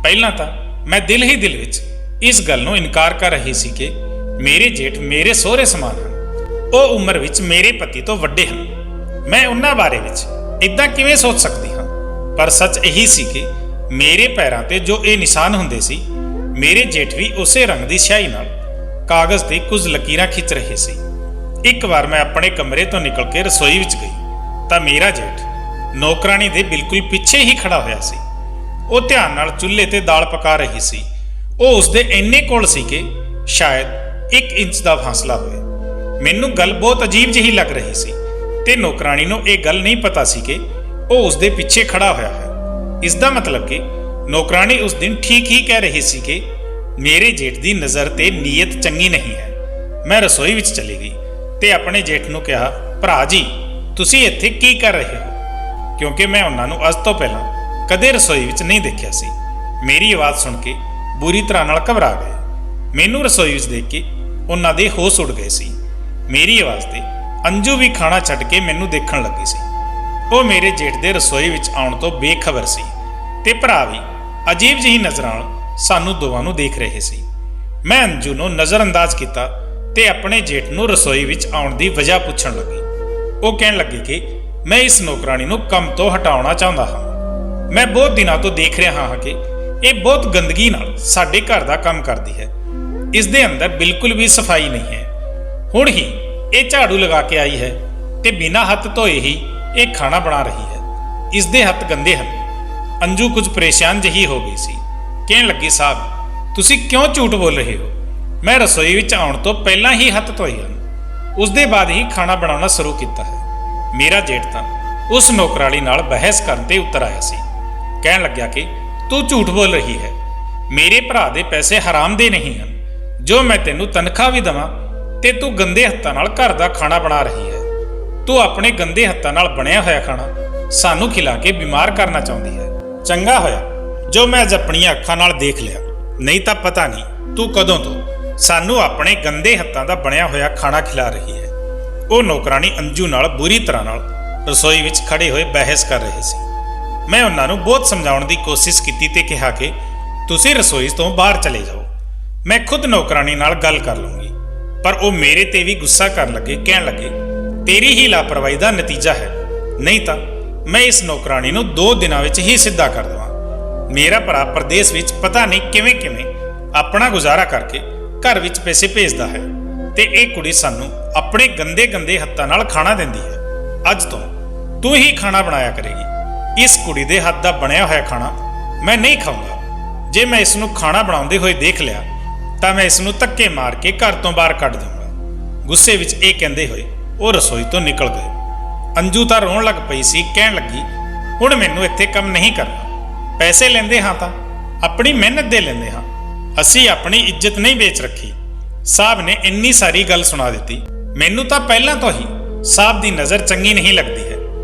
ਪਹਿਲਾਂ ਤਾਂ ਮੈਂ ਦਿਲ ਹੀ ਦਿਲ ਵਿੱਚ ਇਸ ਗੱਲ ਨੂੰ ਇਨਕਾਰ ਕਰ ਰਹੀ ਸੀ ਕਿ ਮੇਰੇ ਜੇਠ ਮੇਰੇ ਸਹੁਰੇ ਸਮਾਨ ਹਨ। ਉਹ ਉਮਰ ਵਿੱਚ ਮੇਰੇ ਪਤੀ ਤੋਂ ਵੱਡੇ ਹਨ। ਮੈਂ ਉਹਨਾਂ ਬਾਰੇ ਵਿੱਚ ਇਦਾਂ ਕਿਵੇਂ ਸੋਚ ਸਕਦੀ ਹਾਂ? ਪਰ ਸੱਚ ਇਹੀ ਸੀ ਕਿ ਮੇਰੇ ਪੈਰਾਂ ਤੇ ਜੋ ਇਹ ਨਿਸ਼ਾਨ ਹੁੰਦੇ ਸੀ, ਮੇਰੇ ਜੇਠ ਵੀ ਉਸੇ ਰੰਗ ਦੀ ਸਿਆਹੀ ਨਾਲ ਕਾਗਜ਼ ਤੇ ਕੁਝ ਲਕੀਰਾਂ ਖਿੱਚ ਰਹੇ ਸੀ। ਇੱਕ ਵਾਰ ਮੈਂ ਆਪਣੇ ਕਮਰੇ ਤੋਂ ਨਿਕਲ ਕੇ ਰਸੋਈ ਵਿੱਚ ਗਈ ਤਾਂ ਮੇਰਾ ਜੇਠ ਨੌਕਰਾਣੀ ਦੇ ਬਿਲਕੁਲ ਪਿੱਛੇ ਹੀ ਖੜਾ ਹੋਇਆ ਸੀ। ਉਹ ਧਿਆਨ ਨਾਲ ਚੁੱਲ੍ਹੇ ਤੇ ਦਾਲ ਪਕਾ ਰਹੀ ਸੀ। ਉਹ ਉਸਦੇ ਇੰਨੇ ਕੋਲ ਸੀ ਕਿ ਸ਼ਾਇਦ 1 ਇੰਚ ਦਾ ਫਾਸਲਾ ਹੋਵੇ। ਮੈਨੂੰ ਗੱਲ ਬਹੁਤ ਅਜੀਬ ਜਿਹੀ ਲੱਗ ਰਹੀ ਸੀ ਤੇ ਨੌਕਰਾਣੀ ਨੂੰ ਇਹ ਗੱਲ ਨਹੀਂ ਪਤਾ ਸੀ ਕਿ ਉਹ ਉਸਦੇ ਪਿੱਛੇ ਖੜਾ ਹੋਇਆ ਹੈ। ਇਸ ਦਾ ਮਤਲਬ ਕਿ ਨੌਕਰਾਣੀ ਉਸ ਦਿਨ ਠੀਕ ਹੀ ਕਹਿ ਰਹੀ ਸੀ ਕਿ ਮੇਰੇ ਜੇਠ ਦੀ ਨਜ਼ਰ ਤੇ ਨੀਅਤ ਚੰਗੀ ਨਹੀਂ ਹੈ। ਮੈਂ ਰਸੋਈ ਵਿੱਚ ਚਲੀ ਗਈ ਤੇ ਆਪਣੇ ਜੇਠ ਨੂੰ ਕਿਹਾ, ਭਰਾ ਜੀ ਤੁਸੀਂ ਇੱਥੇ ਕੀ ਕਰ ਰਹੇ ਹੋ? ਕਿਉਂਕਿ ਮੈਂ ਉਹਨਾਂ ਨੂੰ ਅੱਜ ਤੋਂ ਪਹਿਲਾਂ ਕਦੇ ਰਸੋਈ ਵਿੱਚ ਨਹੀਂ ਦੇਖਿਆ ਸੀ। ਮੇਰੀ ਆਵਾਜ਼ ਸੁਣ ਕੇ ਬੁਰੀ ਤਰ੍ਹਾਂ ਨਾਲ ਘਬਰਾ ਗਏ। ਮੈਨੂੰ ਰਸੋਈ ਵਿੱਚ ਦੇਖ ਕੇ ਉਹਨਾਂ ਦੇ ਹੋਸ਼ ਉੱਡ ਗਏ ਸੀ। ਮੇਰੀ ਆਵਾਜ਼ ਤੇ ਅੰਜੂ ਵੀ ਖਾਣਾ ਛੱਡ ਕੇ ਮੈਨੂੰ ਦੇਖਣ ਲੱਗੀ ਸੀ। ਉਹ ਮੇਰੇ ਜੇਠ ਦੇ ਰਸੋਈ ਵਿੱਚ ਆਉਣ ਤੋਂ ਬੇਖਬਰ ਸੀ ਤੇ ਭਰਾ ਵੀ ਅਜੀਬ ਜਿਹੀ ਨਜ਼ਰਾਂ ਨਾਲ ਸਾਨੂੰ ਦੋਵਾਂ ਨੂੰ ਦੇਖ ਰਹੇ ਸੀ। ਮੈਂ ਅੰਜੂ ਨੂੰ ਨਜ਼ਰਅੰਦਾਜ਼ ਕੀਤਾ ਤੇ ਆਪਣੇ ਜੇਠ ਨੂੰ ਰਸੋਈ ਵਿੱਚ ਆਉਣ ਦੀ ਵਜ੍ਹਾ ਪੁੱਛਣ ਲੱਗੀ। ਉਹ ਕਹਿਣ ਲੱਗੀ ਕਿ ਮੈਂ ਇਸ ਨੌਕਰਾਣੀ ਨੂੰ ਕੰਮ ਤੋਂ ਹਟਾਉਣਾ ਚਾਹੁੰਦਾ ਹਾਂ। ਮੈਂ ਬਹੁਤ ਦਿਨਾਂ ਤੋਂ ਦੇਖ ਰਿਹਾ ਹਾਂ ਕਿ ਇਹ ਬਹੁਤ ਗੰਦਗੀ ਨਾਲ ਸਾਡੇ ਘਰ ਦਾ ਕੰਮ ਕਰਦੀ ਹੈ। ਇਸ ਦੇ ਅੰਦਰ ਬਿਲਕੁਲ ਵੀ ਸਫਾਈ ਨਹੀਂ ਹੈ। ਹੁਣ ਹੀ ਇਹ ਝਾੜੂ ਲਗਾ ਕੇ ਆਈ ਹੈ ਤੇ ਬਿਨਾਂ ਹੱਥ ਧੋਏ ਹੀ ਇਹ ਖਾਣਾ ਬਣਾ ਰਹੀ ਹੈ। ਇਸ ਦੇ ਹੱਥ ਗੰਦੇ ਹਨ। ਅੰਜੂ ਕੁਝ ਪਰੇਸ਼ਾਨ ਜਿਹੀ ਹੋ ਗਈ ਸੀ। ਕਹਿਣ ਲੱਗੀ, ਸਾਹਿਬ ਤੁਸੀਂ ਕਿਉਂ ਝੂਠ ਬੋਲ ਰਹੇ ਹੋ? ਮੈਂ ਰਸੋਈ ਵਿੱਚ ਆਉਣ ਤੋਂ ਪਹਿਲਾਂ ਹੀ ਹੱਥ ਧੋਏ ਹਨ। ਉਸ ਦੇ ਬਾਅਦ ਹੀ ਖਾਣਾ ਬਣਾਉਣਾ ਸ਼ੁਰੂ ਕੀਤਾ ਹੈ। ਮੇਰਾ ਜੇਠ ਤਾਂ ਉਸ ਨੌਕਰਾਣੀ ਨਾਲ ਬਹਿਸ ਕਰਨ ਤੇ ਉਤਰ ਆਇਆ ਸੀ। ਕਹਿਣ ਲੱਗਿਆ ਕਿ ਤੂੰ ਝੂਠ ਬੋਲ ਰਹੀ ਹੈ। ਮੇਰੇ ਭਰਾ ਦੇ ਪੈਸੇ ਹਰਾਮ ਦੇ ਨਹੀਂ ਹਨ। ਜੋ ਮੈਂ ਤੈਨੂੰ ਤਨਖਾਹ ਵੀ ਦੇਵਾਂ ਤੇ ਤੂੰ ਗੰਦੇ ਹੱਥਾਂ ਨਾਲ ਘਰ ਦਾ ਖਾਣਾ ਬਣਾ ਰਹੀ ਹੈ। ਤੂੰ ਆਪਣੇ ਗੰਦੇ ਹੱਥਾਂ ਨਾਲ ਬਣਿਆ ਹੋਇਆ ਖਾਣਾ ਸਾਨੂੰ ਖਿਲਾ ਕੇ ਬਿਮਾਰ ਕਰਨਾ ਚਾਹੁੰਦੀ ਹੈ। ਚੰਗਾ ਹੋਇਆ ਜੋ ਮੈਂ ਅੱਜ ਆਪਣੀਆਂ ਅੱਖਾਂ ਨਾਲ ਦੇਖ ਲਿਆ, ਨਹੀਂ ਤਾਂ ਪਤਾ ਨਹੀਂ ਤੂੰ ਕਦੋਂ ਤੋਂ ਸਾਨੂੰ ਆਪਣੇ ਗੰਦੇ ਹੱਥਾਂ ਦਾ ਬਣਿਆ ਹੋਇਆ ਖਾਣਾ ਖਿਲਾ ਰਹੀ ਹੈ। ਉਹ ਨੌਕਰਾਣੀ ਅੰਜੂ ਨਾਲ ਬੁਰੀ ਤਰ੍ਹਾਂ ਨਾਲ ਰਸੋਈ ਵਿੱਚ ਖੜੇ ਹੋਏ ਬਹਿਸ ਕਰ ਰਹੇ ਸੀ। ਮੈਂ ਉਹਨਾਂ ਨੂੰ ਬਹੁਤ ਸਮਝਾਉਣ ਦੀ ਕੋਸ਼ਿਸ਼ ਕੀਤੀ ਤੇ ਕਿਹਾ ਕਿ ਤੁਸੀਂ ਰਸੋਈ ਤੋਂ ਬਾਹਰ ਚਲੇ ਜਾਓ, ਮੈਂ ਖੁਦ ਨੌਕਰਾਣੀ ਨਾਲ ਗੱਲ ਕਰ ਲੂੰਗੀ। ਪਰ ਉਹ ਮੇਰੇ ਤੇ ਵੀ ਗੁੱਸਾ ਕਰਨ ਲੱਗੇ। ਕਹਿਣ ਲੱਗੇ, ਤੇਰੀ ਹੀ ਲਾਪਰਵਾਹੀ ਦਾ ਨਤੀਜਾ ਹੈ, ਨਹੀਂ ਤਾਂ ਮੈਂ ਇਸ ਨੌਕਰਾਣੀ ਨੂੰ 2 ਦਿਨਾਂ ਵਿੱਚ ਹੀ ਸਿੱਧਾ ਕਰ ਦੇਵਾਂ। ਮੇਰਾ ਭਰਾ ਪ੍ਰਦੇਸ਼ ਵਿੱਚ ਪਤਾ ਨਹੀਂ ਕਿਵੇਂ ਆਪਣਾ ਗੁਜ਼ਾਰਾ ਕਰਕੇ ਘਰ ਵਿੱਚ ਪੈਸੇ ਭੇਜਦਾ ਹੈ ਤੇ ਇਹ ਕੁੜੀ ਸਾਨੂੰ ਆਪਣੇ ਗੰਦੇ ਹੱਥਾਂ ਨਾਲ ਖਾਣਾ ਦਿੰਦੀ ਹੈ। ਅੱਜ ਤੋਂ ਤੂੰ ਹੀ ਖਾਣਾ ਬਣਾਇਆ ਕਰੇਗੀ। ਇਸ ਕੁੜੀ ਦੇ ਹੱਥ ਦਾ ਬਣਿਆ ਹੋਇਆ ਖਾਣਾ ਮੈਂ ਨਹੀਂ ਖਾਊਂਗਾ। ਜੇ ਮੈਂ ਇਸ ਨੂੰ ਖਾਣਾ ਬਣਾਉਂਦੇ ਹੋਏ ਦੇਖ ਲਿਆ ਤਾਂ ਮੈਂ ਇਸ ਨੂੰ ਧੱਕੇ ਮਾਰ ਕੇ ਘਰ ਤੋਂ ਬਾਹਰ ਕੱਢ ਦੂੰਗਾ। ਗੁੱਸੇ ਵਿੱਚ ਇਹ ਕਹਿੰਦੇ ਹੋਏ ਉਹ ਰਸੋਈ ਤੋਂ ਨਿਕਲ ਗਏ। ਅੰਜੂ ਤਾਂ ਰੋਣ ਲੱਗ ਪਈ ਸੀ। ਕਹਿਣ ਲੱਗੀ, ਹੁਣ ਮੈਨੂੰ ਇੱਥੇ ਕੰਮ ਨਹੀਂ ਕਰਨਾ। ਪੈਸੇ ਲੈਂਦੇ ਹਾਂ ਤਾਂ ਆਪਣੀ ਮਿਹਨਤ ਦੇ ਲੈਂਦੇ ਹਾਂ। ਅਸੀਂ ਆਪਣੀ ਇੱਜ਼ਤ ਨਹੀਂ ਵੇਚ ਰੱਖੀ। ਸਾਹਿਬ ਨੇ ਇੰਨੀ ਸਾਰੀ ਗੱਲ ਸੁਣਾ ਦਿੱਤੀ। ਮੈਨੂੰ ਤਾਂ ਪਹਿਲਾਂ ਤੋਂ ਹੀ ਸਾਹਿਬ ਦੀ ਨਜ਼ਰ ਚੰਗੀ ਨਹੀਂ ਲੱਗਦੀ ਹੈ,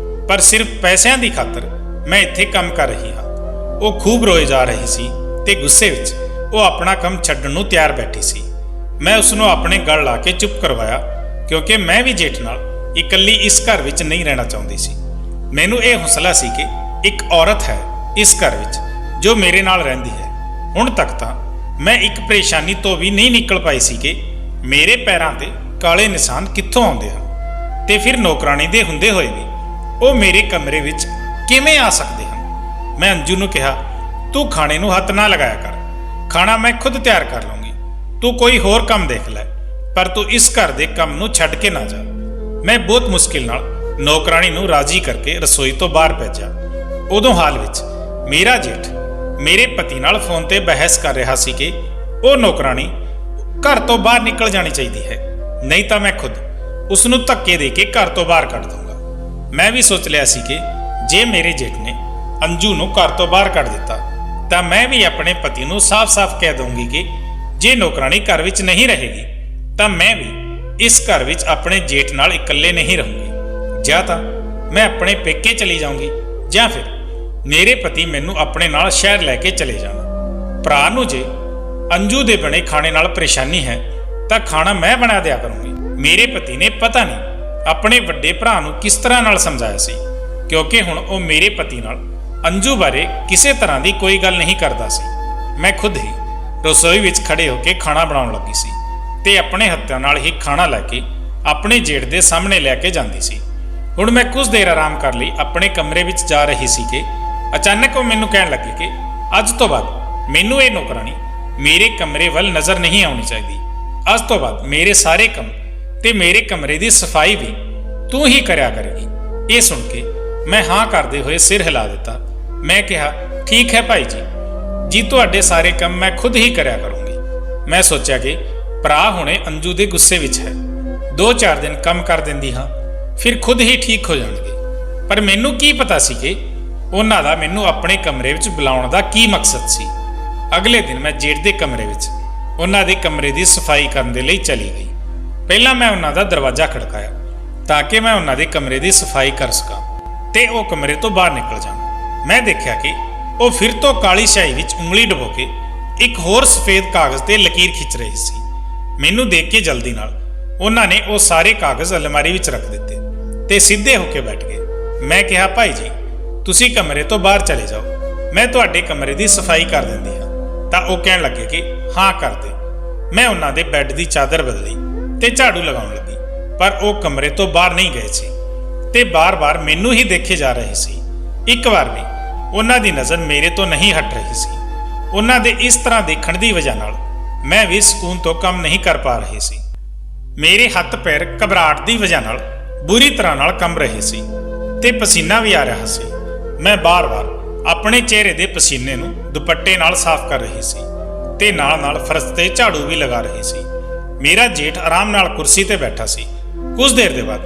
ਪਰ ਸਿਰਫ ਪੈਸਿਆਂ ਦੀ ਖਾਤਰ ਮੈਂ ਇੱਥੇ ਕੰਮ ਕਰ ਰਹੀ ਹਾਂ। ਉਹ ਖੂਬ ਰੋਏ ਜਾ ਰਹੀ ਸੀ ਤੇ ਗੁੱਸੇ ਵਿੱਚ ਉਹ ਆਪਣਾ ਕੰਮ ਛੱਡਣ ਨੂੰ ਤਿਆਰ ਬੈਠੀ ਸੀ। ਮੈਂ ਉਸ ਨੂੰ ਆਪਣੇ ਗਲ ਲਾ ਕੇ ਚੁੱਪ ਕਰਵਾਇਆ, ਕਿਉਂਕਿ ਮੈਂ ਵੀ ਜੇਠ ਨਾਲ ਇਕੱਲੀ ਇਸ ਘਰ ਵਿੱਚ ਨਹੀਂ ਰਹਿਣਾ ਚਾਹੁੰਦੀ ਸੀ। ਮੈਨੂੰ ਇਹ ਹੌਸਲਾ ਸੀ ਕਿ ਇੱਕ ਔਰਤ ਹੈ ਇਸ ਘਰ ਵਿੱਚ ਜੋ ਮੇਰੇ ਨਾਲ ਰਹਿੰਦੀ ਹੈ। ਹੁਣ ਤੱਕ ਤਾਂ ਮੈਂ ਇੱਕ ਪਰੇਸ਼ਾਨੀ ਤੋਂ ਵੀ ਨਹੀਂ ਨਿਕਲ ਪਾਈ ਸੀ ਕਿ ਮੇਰੇ ਪੈਰਾਂ ਤੇ ਕਾਲੇ ਨਿਸ਼ਾਨ ਕਿੱਥੋਂ ਆਉਂਦੇ ਹਨ, ਤੇ ਫਿਰ ਨੌਕਰਾਣੀ ਦੇ ਹੁੰਦੇ ਹੋਏ ਵੀ ਉਹ ਮੇਰੇ ਕਮਰੇ ਵਿੱਚ ਕਿਵੇਂ ਆ ਸਕਦੇ ਹਨ। ਮੈਂ ਅੰਜੂ ਨੂੰ ਕਿਹਾ, ਤੂੰ ਖਾਣੇ ਨੂੰ ਹੱਥ ਨਾ ਲਗਾਇਆ ਕਰ, ਖਾਣਾ ਮੈਂ ਖੁਦ ਤਿਆਰ ਕਰ ਲਵਾਂਗੀ, ਤੂੰ ਕੋਈ ਹੋਰ ਕੰਮ ਦੇਖ ਲੈ, ਪਰ ਤੂੰ ਇਸ ਘਰ ਦੇ ਕੰਮ ਨੂੰ ਛੱਡ ਕੇ ਨਾ ਜਾ। ਮੈਂ ਬਹੁਤ ਮੁਸ਼ਕਿਲ ਨਾਲ ਨੌਕਰਾਣੀ ਨੂੰ ਰਾਜ਼ੀ ਕਰਕੇ ਰਸੋਈ ਤੋਂ ਬਾਹਰ ਭੇਜਿਆ। ਉਦੋਂ ਹਾਲ ਵਿੱਚ ਮੇਰਾ ਜੇਠ ਮੇਰੇ ਪਤੀ ਨਾਲ ਫੋਨ ਤੇ ਬਹਿਸ ਕਰ ਰਿਹਾ ਸੀ ਕਿ ਉਹ ਨੌਕਰਾਣੀ ਘਰ ਤੋਂ ਬਾਹਰ ਨਿਕਲ ਜਾਣੀ ਚਾਹੀਦੀ ਹੈ, ਨਹੀਂ ਤਾਂ ਮੈਂ ਖੁਦ ਉਸ ਨੂੰ ਧੱਕੇ ਦੇ ਕੇ ਘਰ ਤੋਂ ਬਾਹਰ ਕੱਢ ਦੂੰਗਾ। ਮੈਂ ਵੀ ਸੋਚ ਲਿਆ ਸੀ ਕਿ ਜੇ ਮੇਰੇ ਜੇਠ ਨੇ ਅੰਜੂ ਨੂੰ ਘਰ ਤੋਂ ਬਾਹਰ ਕੱਢ ਦਿੱਤਾ ਤਾਂ ਮੈਂ ਵੀ ਆਪਣੇ ਪਤੀ ਨੂੰ ਸਾਫ਼-ਸਾਫ਼ ਕਹਿ ਦਊਂਗੀ ਕਿ ਜੇ ਨੌਕਰਾਣੀ ਘਰ ਵਿੱਚ ਨਹੀਂ ਰਹੇਗੀ ਤਾਂ ਮੈਂ ਵੀ ਇਸ ਘਰ ਵਿੱਚ ਆਪਣੇ ਜੇਠ ਨਾਲ ਇਕੱਲੇ ਨਹੀਂ ਰਹੂੰਗੀ। ਜਾਂ ਤਾਂ ਮੈਂ ਆਪਣੇ ਪੇਕੇ ਚਲੀ ਜਾਊਂਗੀ ਜਾਂ ਫਿਰ ਮੇਰੇ ਪਤੀ ਮੈਨੂੰ ਆਪਣੇ ਨਾਲ ਸ਼ਹਿਰ ਲੈ ਕੇ ਚਲੇ ਜਾਣ। ਭਰਾ ਨੂੰ ਜੇ ਅੰਜੂ ਦੇ ਬਣੇ ਖਾਣੇ ਨਾਲ ਪਰੇਸ਼ਾਨੀ ਹੈ ਤਾਂ ਖਾਣਾ ਮੈਂ ਬਣਾ ਦਿਆ ਕਰੂੰਗੀ। ਮੇਰੇ ਪਤੀ ਨੇ ਪਤਾ ਨਹੀਂ ਆਪਣੇ ਵੱਡੇ ਭਰਾ ਨੂੰ ਕਿਸ ਤਰ੍ਹਾਂ ਨਾਲ ਸਮਝਾਇਆ ਸੀ, ਕਿਉਂਕਿ ਹੁਣ ਉਹ ਮੇਰੇ ਪਤੀ ਨਾਲ ਅੰਜੂ ਬਾਰੇ ਕਿਸੇ ਤਰ੍ਹਾਂ ਦੀ ਕੋਈ ਗੱਲ ਨਹੀਂ ਕਰਦਾ ਸੀ। ਮੈਂ ਖੁਦ ਹੀ ਰਸੋਈ ਵਿੱਚ ਖੜੇ ਹੋ ਕੇ ਖਾਣਾ ਬਣਾਉਣ ਲੱਗੀ ਸੀ ਤੇ ਆਪਣੇ ਹੱਥਾਂ ਨਾਲ ਹੀ ਖਾਣਾ ਲੈ ਕੇ ਆਪਣੇ ਜੇਠ ਦੇ ਸਾਹਮਣੇ ਲੈ ਕੇ ਜਾਂਦੀ ਸੀ। ਹੁਣ ਮੈਂ ਕੁਝ ਦੇਰ ਆਰਾਮ ਕਰ ਲਈ ਆਪਣੇ ਕਮਰੇ ਵਿੱਚ ਜਾ ਰਹੀ ਸੀ ਕਿ ਅਚਾਨਕ ਉਹ ਮੈਨੂੰ ਕਹਿਣ ਲੱਗੇ ਕਿ ਅੱਜ ਤੋਂ ਬਾਅਦ ਮੈਨੂੰ ਇਹ ਨੌਕਰਾਣੀ ਮੇਰੇ ਕਮਰੇ ਵੱਲ ਨਜ਼ਰ ਨਹੀਂ ਆਉਣੀ ਚਾਹੀਦੀ। ਅੱਜ ਤੋਂ ਬਾਅਦ ਮੇਰੇ ਸਾਰੇ ਕੰਮ ਤੇ ਮੇਰੇ ਕਮਰੇ ਦੀ ਸਫਾਈ ਵੀ ਤੂੰ ਹੀ ਕਰਿਆ ਕਰੇਗੀ। ਇਹ ਸੁਣ ਕੇ ਮੈਂ ਹਾਂ ਕਰਦੇ ਹੋਏ ਸਿਰ ਹਿਲਾ ਦਿੱਤਾ। ਮੈਂ ਕਿਹਾ, ਠੀਕ ਹੈ ਭਾਈ ਜੀ ਤੁਹਾਡੇ ਸਾਰੇ ਕੰਮ ਮੈਂ ਖੁਦ ਹੀ ਕਰਿਆ ਕਰੂੰਗੀ। ਮੈਂ ਸੋਚਿਆ ਕਿ ਭਰਾ ਹੁਣੇ ਅੰਜੂ ਦੇ ਗੁੱਸੇ ਵਿੱਚ ਹੈ, 2-4 ਦਿਨ ਕੰਮ ਕਰ ਦਿੰਦੀ ਹਾਂ, ਫਿਰ ਖੁਦ ਹੀ ਠੀਕ ਹੋ ਜਾਣਗੇ। ਪਰ ਮੈਨੂੰ ਕੀ ਪਤਾ ਸੀ ਕਿ ਉਹਨਾਂ ਦਾ ਮੈਨੂੰ ਆਪਣੇ ਕਮਰੇ ਵਿੱਚ ਬੁਲਾਉਣ ਦਾ ਕੀ ਮਕਸਦ ਸੀ। ਅਗਲੇ ਦਿਨ ਮੈਂ ਜੇਠ ਦੇ ਕਮਰੇ ਵਿੱਚ ਉਹਨਾਂ ਦੇ ਕਮਰੇ ਦੀ ਸਫਾਈ ਕਰਨ ਦੇ ਲਈ ਚਲੀ ਗਈ। ਪਹਿਲਾਂ ਮੈਂ ਉਹਨਾਂ ਦਾ ਦਰਵਾਜ਼ਾ ਖੜਕਾਇਆ ਤਾਂ ਕਿ ਮੈਂ ਉਹਨਾਂ ਦੇ ਕਮਰੇ ਦੀ ਸਫਾਈ ਕਰ ਸਕਾਂ ਤੇ ਉਹ ਕਮਰੇ ਤੋਂ ਬਾਹਰ ਨਿਕਲ ਜਾਣ। ਮੈਂ ਦੇਖਿਆ ਕਿ ਉਹ ਫਿਰ ਤੋਂ ਕਾਲੀ ਸਿਆਹੀ ਵਿੱਚ ਉਂਗਲੀ ਡੁਬੋ ਕੇ ਇੱਕ ਹੋਰ ਸਫੇਦ ਕਾਗਜ਼ ਤੇ ਲਕੀਰ ਖਿੱਚ ਰਹੀ ਸੀ। ਮੈਨੂੰ ਦੇਖ ਕੇ ਜਲਦੀ ਨਾਲ ਉਹਨਾਂ ਨੇ ਉਹ ਸਾਰੇ ਕਾਗਜ਼ ਅਲਮਾਰੀ ਵਿੱਚ ਰੱਖ ਦਿੱਤੇ ਤੇ ਸਿੱਧੇ ਹੋ ਕੇ ਬੈਠ ਗਏ। ਮੈਂ ਕਿਹਾ, ਭਾਈ ਜੀ ਤੁਸੀਂ ਕਮਰੇ ਤੋਂ ਬਾਹਰ ਚਲੇ ਜਾਓ, ਮੈਂ ਤੁਹਾਡੇ ਕਮਰੇ ਦੀ ਸਫਾਈ ਕਰ ਦਿੰਦੀ ਹਾਂ। ਤਾਂ ਉਹ ਕਹਿਣ ਲੱਗੇ ਕਿ ਹਾਂ ਕਰ ਦੇ। ਮੈਂ ਉਹਨਾਂ ਦੇ ਬੈੱਡ ਦੀ ਚਾਦਰ ਬਦਲੀ ਤੇ ਝਾੜੂ ਲਗਾਉਣ ਲੱਗੀ, ਪਰ ਉਹ ਕਮਰੇ ਤੋਂ ਬਾਹਰ ਨਹੀਂ ਗਏ ਸੀ ਤੇ ਬਾਰ-ਬਾਰ ਮੈਨੂੰ ਹੀ ਦੇਖੇ ਜਾ ਰਹੇ ਸੀ। ਇੱਕ ਵਾਰ ਵੀ ਉਹਨਾਂ ਦੀ ਨਜ਼ਰ ਮੇਰੇ ਤੋਂ ਨਹੀਂ ਹਟ ਰਹੀ ਸੀ। ਉਹਨਾਂ ਦੇ ਇਸ ਤਰ੍ਹਾਂ ਦੇਖਣ ਦੀ ਵਜ੍ਹਾ ਨਾਲ ਮੈਂ ਵੀ ਸਕੂਨ ਤੋਂ ਕੰਮ ਨਹੀਂ ਕਰ ਪਾ ਰਹੀ ਸੀ। ਮੇਰੇ ਹੱਥ ਪੈਰ ਘਬਰਾਹਟ ਦੀ ਵਜ੍ਹਾ ਨਾਲ ਬੁਰੀ ਤਰ੍ਹਾਂ ਨਾਲ ਕੰਬ ਰਹੇ ਸੀ ਤੇ ਪਸੀਨਾ ਵੀ ਆ ਰਿਹਾ ਸੀ। ਮੈਂ ਬਾਰ-ਬਾਰ ਆਪਣੇ ਚਿਹਰੇ ਦੇ ਪਸੀਨੇ ਨੂੰ ਦੁਪੱਟੇ ਨਾਲ ਸਾਫ਼ ਕਰ ਰਹੀ ਸੀ ਤੇ ਨਾਲ-ਨਾਲ ਫਰਸ਼ ਤੇ ਝਾੜੂ ਵੀ ਲਗਾ ਰਹੀ ਸੀ। ਮੇਰਾ ਜੇਠ ਆਰਾਮ ਨਾਲ ਕੁਰਸੀ ਤੇ ਬੈਠਾ ਸੀ। ਕੁਝ ਦੇਰ ਦੇ ਬਾਅਦ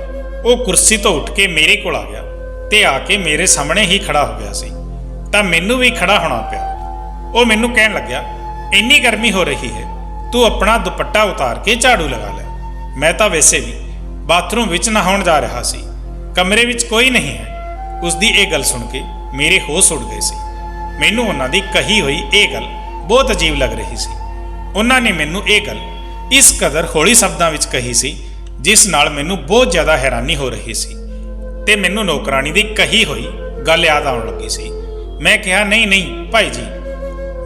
ਉਹ ਕੁਰਸੀ ਤੋਂ ਉੱਠ ਕੇ ਮੇਰੇ ਕੋਲ ਆ ਗਿਆ ਤੇ ਆ ਕੇ ਮੇਰੇ ਸਾਹਮਣੇ ਹੀ ਖੜਾ ਹੋ ਗਿਆ ਸੀ। ਤਾਂ ਮੈਨੂੰ ਵੀ ਖੜਾ ਹੋਣਾ ਪਿਆ। ਉਹ ਮੈਨੂੰ ਕਹਿਣ ਲੱਗਿਆ, ਇੰਨੀ ਗਰਮੀ ਹੋ ਰਹੀ ਹੈ, ਤੂੰ ਆਪਣਾ ਦੁਪੱਟਾ ਉਤਾਰ ਕੇ ਝਾੜੂ ਲਗਾ ਲੈ। ਮੈਂ ਤਾਂ ਵੈਸੇ ਵੀ ਬਾਥਰੂਮ ਵਿੱਚ ਨਹਾਉਣ ਜਾ ਰਿਹਾ ਸੀ, ਕਮਰੇ ਵਿੱਚ ਕੋਈ ਨਹੀਂ ਹੈ। ਉਸ ਦੀ ਇਹ ਗੱਲ ਸੁਣ ਕੇ ਮੇਰੇ ਹੋਸ਼ ਉੱਡ ਗਏ ਸੀ। ਮੈਨੂੰ ਉਹਨਾਂ ਦੀ ਕਹੀ ਹੋਈ ਇਹ ਗੱਲ ਬਹੁਤ ਅਜੀਬ ਲੱਗ ਰਹੀ ਸੀ। ਉਹਨਾਂ ਨੇ ਮੈਨੂੰ ਇਹ ਗੱਲ ਇਸ ਕਦਰ ਹੌਲੀ ਸ਼ਬਦਾਂ ਵਿੱਚ ਕਹੀ ਸੀ ਜਿਸ ਨਾਲ ਮੈਨੂੰ ਬਹੁਤ ਜ਼ਿਆਦਾ ਹੈਰਾਨੀ ਹੋ ਰਹੀ ਸੀ ਤੇ ਮੈਨੂੰ ਨੌਕਰਾਣੀ ਦੀ ਕਹੀ ਹੋਈ ਗੱਲ ਯਾਦ ਆਉਣ ਲੱਗੀ ਸੀ। ਮੈਂ ਕਿਹਾ, ਨਹੀਂ ਭਾਈ ਜੀ,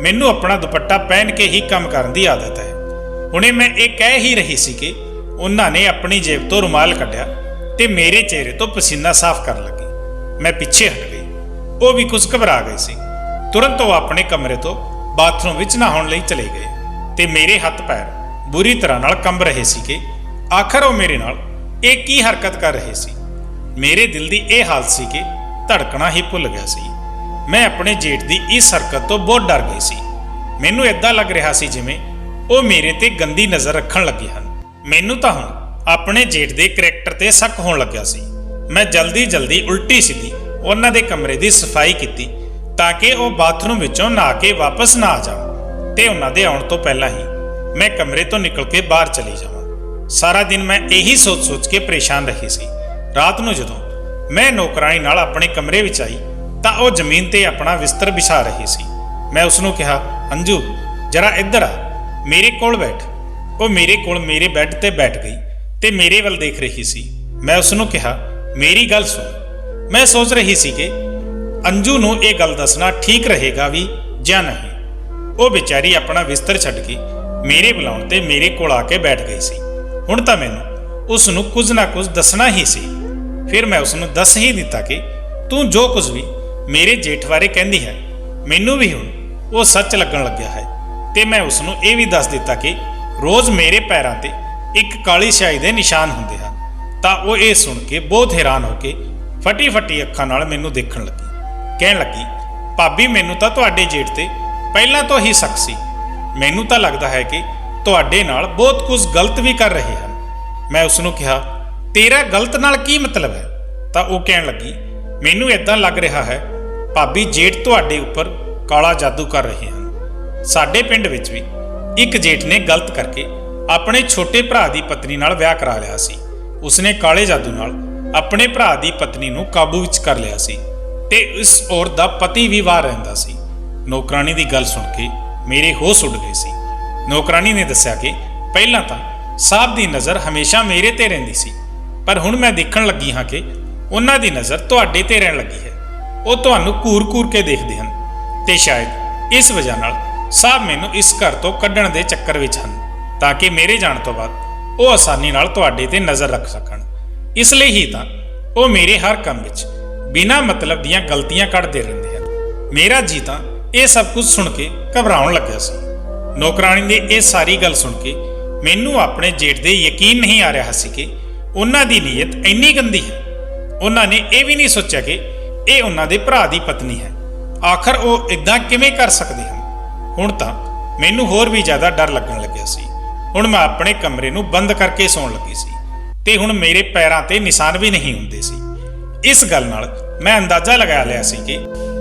ਮੈਨੂੰ ਆਪਣਾ ਦੁਪੱਟਾ ਪਹਿਨ ਕੇ ਹੀ ਕੰਮ ਕਰਨ ਦੀ ਆਦਤ ਹੈ। ਹੁਣੇ ਮੈਂ ਇਹ ਕਹਿ ਹੀ ਰਹੀ ਸੀ ਕਿ ਉਹਨਾਂ ਨੇ ਆਪਣੀ ਜੇਬ ਤੋਂ ਰੁਮਾਲ ਕੱਢਿਆ ਤੇ ਮੇਰੇ ਚਿਹਰੇ ਤੋਂ ਪਸੀਨਾ ਸਾਫ਼ ਕਰਨ ਲੱਗੇ। ਮੈਂ ਪਿੱਛੇ ਹਟ ਗਈ। ਉਹ ਵੀ ਕੁਝ ਘਬਰਾ ਗਏ ਸੀ। ਤੁਰੰਤ ਉਹ ਆਪਣੇ ਕਮਰੇ ਤੋਂ ਬਾਥਰੂਮ ਵਿੱਚ ਨਹਾਉਣ ਲਈ ਚਲੇ ਗਏ ਤੇ ਮੇਰੇ ਹੱਥ ਪੈਰ ਬੁਰੀ ਤਰ੍ਹਾਂ ਨਾਲ ਕੰਬ ਰਹੇ ਸੀ ਕਿ ਆਖਰ ਉਹ ਮੇਰੇ ਨਾਲ ਇਹ ਕੀ ਹਰਕਤ ਕਰ ਰਹੇ ਸੀ। ਮੇਰੇ ਦਿਲ ਦੀ ਇਹ ਹਾਲਤ ਸੀ ਕਿ ਧੜਕਣਾ ਹੀ ਭੁੱਲ ਗਿਆ ਸੀ। ਮੈਂ ਆਪਣੇ ਜੇਠ ਦੀ ਇਸ ਹਰਕਤ ਤੋਂ ਬਹੁਤ ਡਰ ਗਈ ਸੀ। ਮੈਨੂੰ ਇਦਾਂ ਲੱਗ ਰਿਹਾ ਸੀ ਜਿਵੇਂ ਉਹ ਮੇਰੇ ਤੇ ਗੰਦੀ ਨਜ਼ਰ ਰੱਖਣ ਲੱਗੇ ਹਨ। ਮੈਨੂੰ ਤਾਂ ਹੁਣ ਆਪਣੇ ਜੇਠ ਦੇ ਕਰੈਕਟਰ ਤੇ ਸ਼ੱਕ ਹੋਣ ਲੱਗਿਆ ਸੀ। ਮੈਂ ਜਲਦੀ ਉਲਟੀ ਸਿੱਧੀ ਉਹਨਾਂ ਦੇ ਕਮਰੇ ਦੀ ਸਫਾਈ ਕੀਤੀ ਤਾਂ ਕਿ ਉਹ ਬਾਥਰੂਮ ਵਿੱਚੋਂ ਨਹਾ ਕੇ ਵਾਪਸ ਨਾ ਆ ਜਾਣ ਤੇ ਉਹਨਾਂ ਦੇ ਆਉਣ ਤੋਂ ਪਹਿਲਾਂ ਹੀ ਮੈਂ ਕਮਰੇ ਤੋਂ ਨਿਕਲ ਕੇ ਬਾਹਰ ਚਲੀ ਜਾਵਾਂ। ਸਾਰਾ ਦਿਨ ਮੈਂ ਇਹੀ ਸੋਚ ਕੇ ਪਰੇਸ਼ਾਨ ਰਹੀ ਸੀ ਰਾਤ ਨੂੰ ਜਦੋਂ ਮੈਂ ਨੌਕਰਾਣੀ ਨਾਲ ਆਪਣੇ ਕਮਰੇ ਵਿੱਚ ਆਈ ਤਾਂ ਉਹ ਜ਼ਮੀਨ ਤੇ ਆਪਣਾ ਬਿਸਤਰ ਵਿਛਾ ਰਹੀ ਸੀ। ਮੈਂ ਉਸ ਨੂੰ ਕਿਹਾ, ਅੰਜੂ ਜਰਾ ਇੱਧਰ ਆ, ਮੇਰੇ ਕੋਲ ਬੈਠ। ਉਹ ਮੇਰੇ ਕੋਲ ਮੇਰੇ ਬੈੱਡ ਤੇ ਬੈਠ ਗਈ ਤੇ ਮੇਰੇ ਵੱਲ ਦੇਖ ਰਹੀ ਸੀ। ਮੈਂ ਉਸ ਨੂੰ ਕਿਹਾ, ਮੇਰੀ ਗੱਲ ਸੁਣ। ਮੈਂ ਸੋਚ ਰਹੀ ਸੀ ਕਿ ਅੰਜੂ ਨੂੰ ਇਹ ਗੱਲ ਦੱਸਣਾ ਠੀਕ ਰਹੇਗਾ ਵੀ ਜਾਂ ਨਹੀਂ। ਉਹ ਵਿਚਾਰੀ ਆਪਣਾ ਬਿਸਤਰ ਛੱਡ ਕੇ ਮੇਰੇ ਬੁਲਾਉਣ ਤੇ ਮੇਰੇ ਕੋਲ ਆ ਕੇ ਬੈਠ ਗਈ ਸੀ। ਹੁਣ ਤਾਂ ਮੈਨੂੰ ਉਸ ਨੂੰ ਕੁਝ ਨਾ ਕੁਝ ਦੱਸਣਾ ਹੀ ਸੀ। ਫਿਰ ਮੈਂ ਉਸ ਨੂੰ ਦੱਸ ਹੀ ਦਿੱਤਾ ਕਿ ਤੂੰ ਜੋ ਕੁਝ ਵੀ ਮੇਰੇ ਜੇਠ ਬਾਰੇ ਕਹਿੰਦੀ ਹੈ, ਮੈਨੂੰ ਵੀ ਹੁਣ ਉਹ ਸੱਚ ਲੱਗਣ ਲੱਗਿਆ ਹੈ। ਤੇ ਮੈਂ ਉਸ ਨੂੰ ਇਹ ਵੀ ਦੱਸ ਦਿੱਤਾ ਕਿ ਰੋਜ਼ ਮੇਰੇ ਪੈਰਾਂ ਤੇ ਇੱਕ ਕਾਲੀ ਸਿਆਹੀ ਦੇ ਨਿਸ਼ਾਨ ਹੁੰਦੇ ਹਨ। ਤਾਂ ਉਹ ਇਹ ਸੁਣ ਕੇ ਬਹੁਤ ਹੈਰਾਨ ਹੋ ਕੇ ਫਟੀ ਫਟੀ ਅੱਖਾਂ ਨਾਲ ਮੈਨੂੰ ਦੇਖਣ ਲੱਗੀ। ਕਹਿਣ ਲੱਗੀ, ਭਾਬੀ ਮੈਨੂੰ ਤਾਂ ਤੁਹਾਡੇ ਜੇਠ ਤੇ ਪਹਿਲਾਂ ਤੋਂ ਹੀ ਸ਼ੱਕ ਸੀ। ਮੈਨੂੰ ਤਾਂ ਲੱਗਦਾ ਹੈ ਕਿ ਤੁਹਾਡੇ ਨਾਲ ਬਹੁਤ ਕੁਝ ਗਲਤ ਵੀ ਕਰ ਰਹੇ ਹਨ। ਮੈਂ ਉਸ ਨੂੰ ਕਿਹਾ, ਤੇਰਾ ਗਲਤ ਨਾਲ ਕੀ ਮਤਲਬ ਹੈ? ਤਾਂ ਉਹ ਕਹਿਣ ਲੱਗੀ, ਮੈਨੂੰ ਇਦਾਂ ਲੱਗ ਰਿਹਾ ਹੈ ਭਾਬੀ ਜੇਠ ਤੁਹਾਡੇ ਉੱਪਰ ਕਾਲਾ ਜਾਦੂ ਕਰ ਰਹੇ ਹਨ। ਸਾਡੇ ਪਿੰਡ ਵਿੱਚ ਵੀ ਇੱਕ ਜੇਠ ਨੇ ਗਲਤ ਕਰਕੇ ਆਪਣੇ ਛੋਟੇ ਭਰਾ ਦੀ ਪਤਨੀ ਨਾਲ ਵਿਆਹ ਕਰਾ ਲਿਆ ਸੀ। ਉਸਨੇ ਕਾਲੇ ਜਾਦੂ ਨਾਲ ਆਪਣੇ ਭਰਾ ਦੀ ਪਤਨੀ ਨੂੰ ਕਾਬੂ ਵਿੱਚ ਕਰ ਲਿਆ ਸੀ ਤੇ ਇਸ ਔਰਤ ਦਾ ਪਤੀ ਵੀ ਬਾਹਰ ਰਹਿੰਦਾ ਸੀ। ਨੌਕਰਾਣੀ ਦੀ ਗੱਲ ਸੁਣ ਕੇ ਮੇਰੇ ਹੋਸ਼ ਉੱਡ ਗਏ ਸੀ। ਨੌਕਰਾਣੀ ਨੇ ਦੱਸਿਆ ਕਿ ਪਹਿਲਾਂ ਤਾਂ ਸਾਹਿਬ ਦੀ ਨਜ਼ਰ ਹਮੇਸ਼ਾ ਮੇਰੇ ਤੇ ਰਹਿੰਦੀ ਸੀ, ਪਰ ਹੁਣ ਮੈਂ ਦੇਖਣ ਲੱਗੀ ਹਾਂ ਕਿ ਉਹਨਾਂ ਦੀ ਨਜ਼ਰ ਤੁਹਾਡੇ ਤੇ ਰਹਿਣ ਲੱਗੀ ਹੈ। ਉਹ ਤੁਹਾਨੂੰ ਘੂਰ-ਘੂਰ ਕੇ ਦੇਖਦੇ ਹਨ ਤੇ ਸ਼ਾਇਦ ਇਸ ਵਜ੍ਹਾ ਨਾਲ ਸਾਹਿਬ ਮੈਨੂੰ ਇਸ ਘਰ ਤੋਂ ਕੱਢਣ ਦੇ ਚੱਕਰ ਵਿੱਚ ਹਨ, ਤਾਂ ਕਿ ਮੇਰੇ ਜਾਣ ਤੋਂ ਬਾਅਦ ਉਹ ਆਸਾਨੀ ਨਾਲ ਤੁਹਾਡੇ ਤੇ ਨਜ਼ਰ ਰੱਖ ਸਕਣ। ਇਸ ਲਈ ਹੀ ਤਾਂ ਉਹ ਮੇਰੇ ਹਰ ਕੰਮ ਵਿੱਚ ਬਿਨਾਂ ਮਤਲਬ ਦੀਆਂ ਗਲਤੀਆਂ ਕੱਢਦੇ ਰਹਿੰਦੇ ਹਨ। ਮੇਰਾ ਜੀ ਤਾਂ ਇਹ ਸਭ ਕੁਝ ਸੁਣ ਕੇ ਘਬਰਾਉਣ ਲੱਗਿਆ ਸੀ। ਨੌਕਰਾਣੀ ਦੀ ਇਹ ਸਾਰੀ ਗੱਲ ਸੁਣ ਕੇ ਮੈਨੂੰ ਆਪਣੇ ਜੇਠ ਦੇ ਯਕੀਨ ਨਹੀਂ ਆ ਰਿਹਾ ਸੀ ਕਿ ਉਹਨਾਂ ਦੀ ਨੀਅਤ ਇੰਨੀ ਗੰਦੀ ਹੈ। ਉਹਨਾਂ ਨੇ ਇਹ ਵੀ ਨਹੀਂ ਸੋਚਿਆ ਕਿ ਇਹ ਉਹਨਾਂ ਦੇ ਭਰਾ ਦੀ ਪਤਨੀ ਹੈ। ਆਖਰ ਉਹ ਇਦਾਂ ਕਿਵੇਂ ਕਰ ਸਕਦੇ ਹਨ? ਹੁਣ ਤਾਂ ਮੈਨੂੰ ਹੋਰ ਵੀ ਜ਼ਿਆਦਾ ਡਰ ਲੱਗਣ ਲੱਗਿਆ ਸੀ। ਹੁਣ ਮੈਂ ਆਪਣੇ ਕਮਰੇ ਨੂੰ ਬੰਦ ਕਰਕੇ ਸੌਣ ਲੱਗੀ ਸੀ ਤੇ ਹੁਣ ਮੇਰੇ ਪੈਰਾਂ ਤੇ ਨਿਸ਼ਾਨ ਵੀ ਨਹੀਂ ਹੁੰਦੇ ਸੀ। ਇਸ ਗੱਲ ਨਾਲ ਮੈਂ ਅੰਦਾਜ਼ਾ ਲਗਾ ਲਿਆ ਸੀ ਕਿ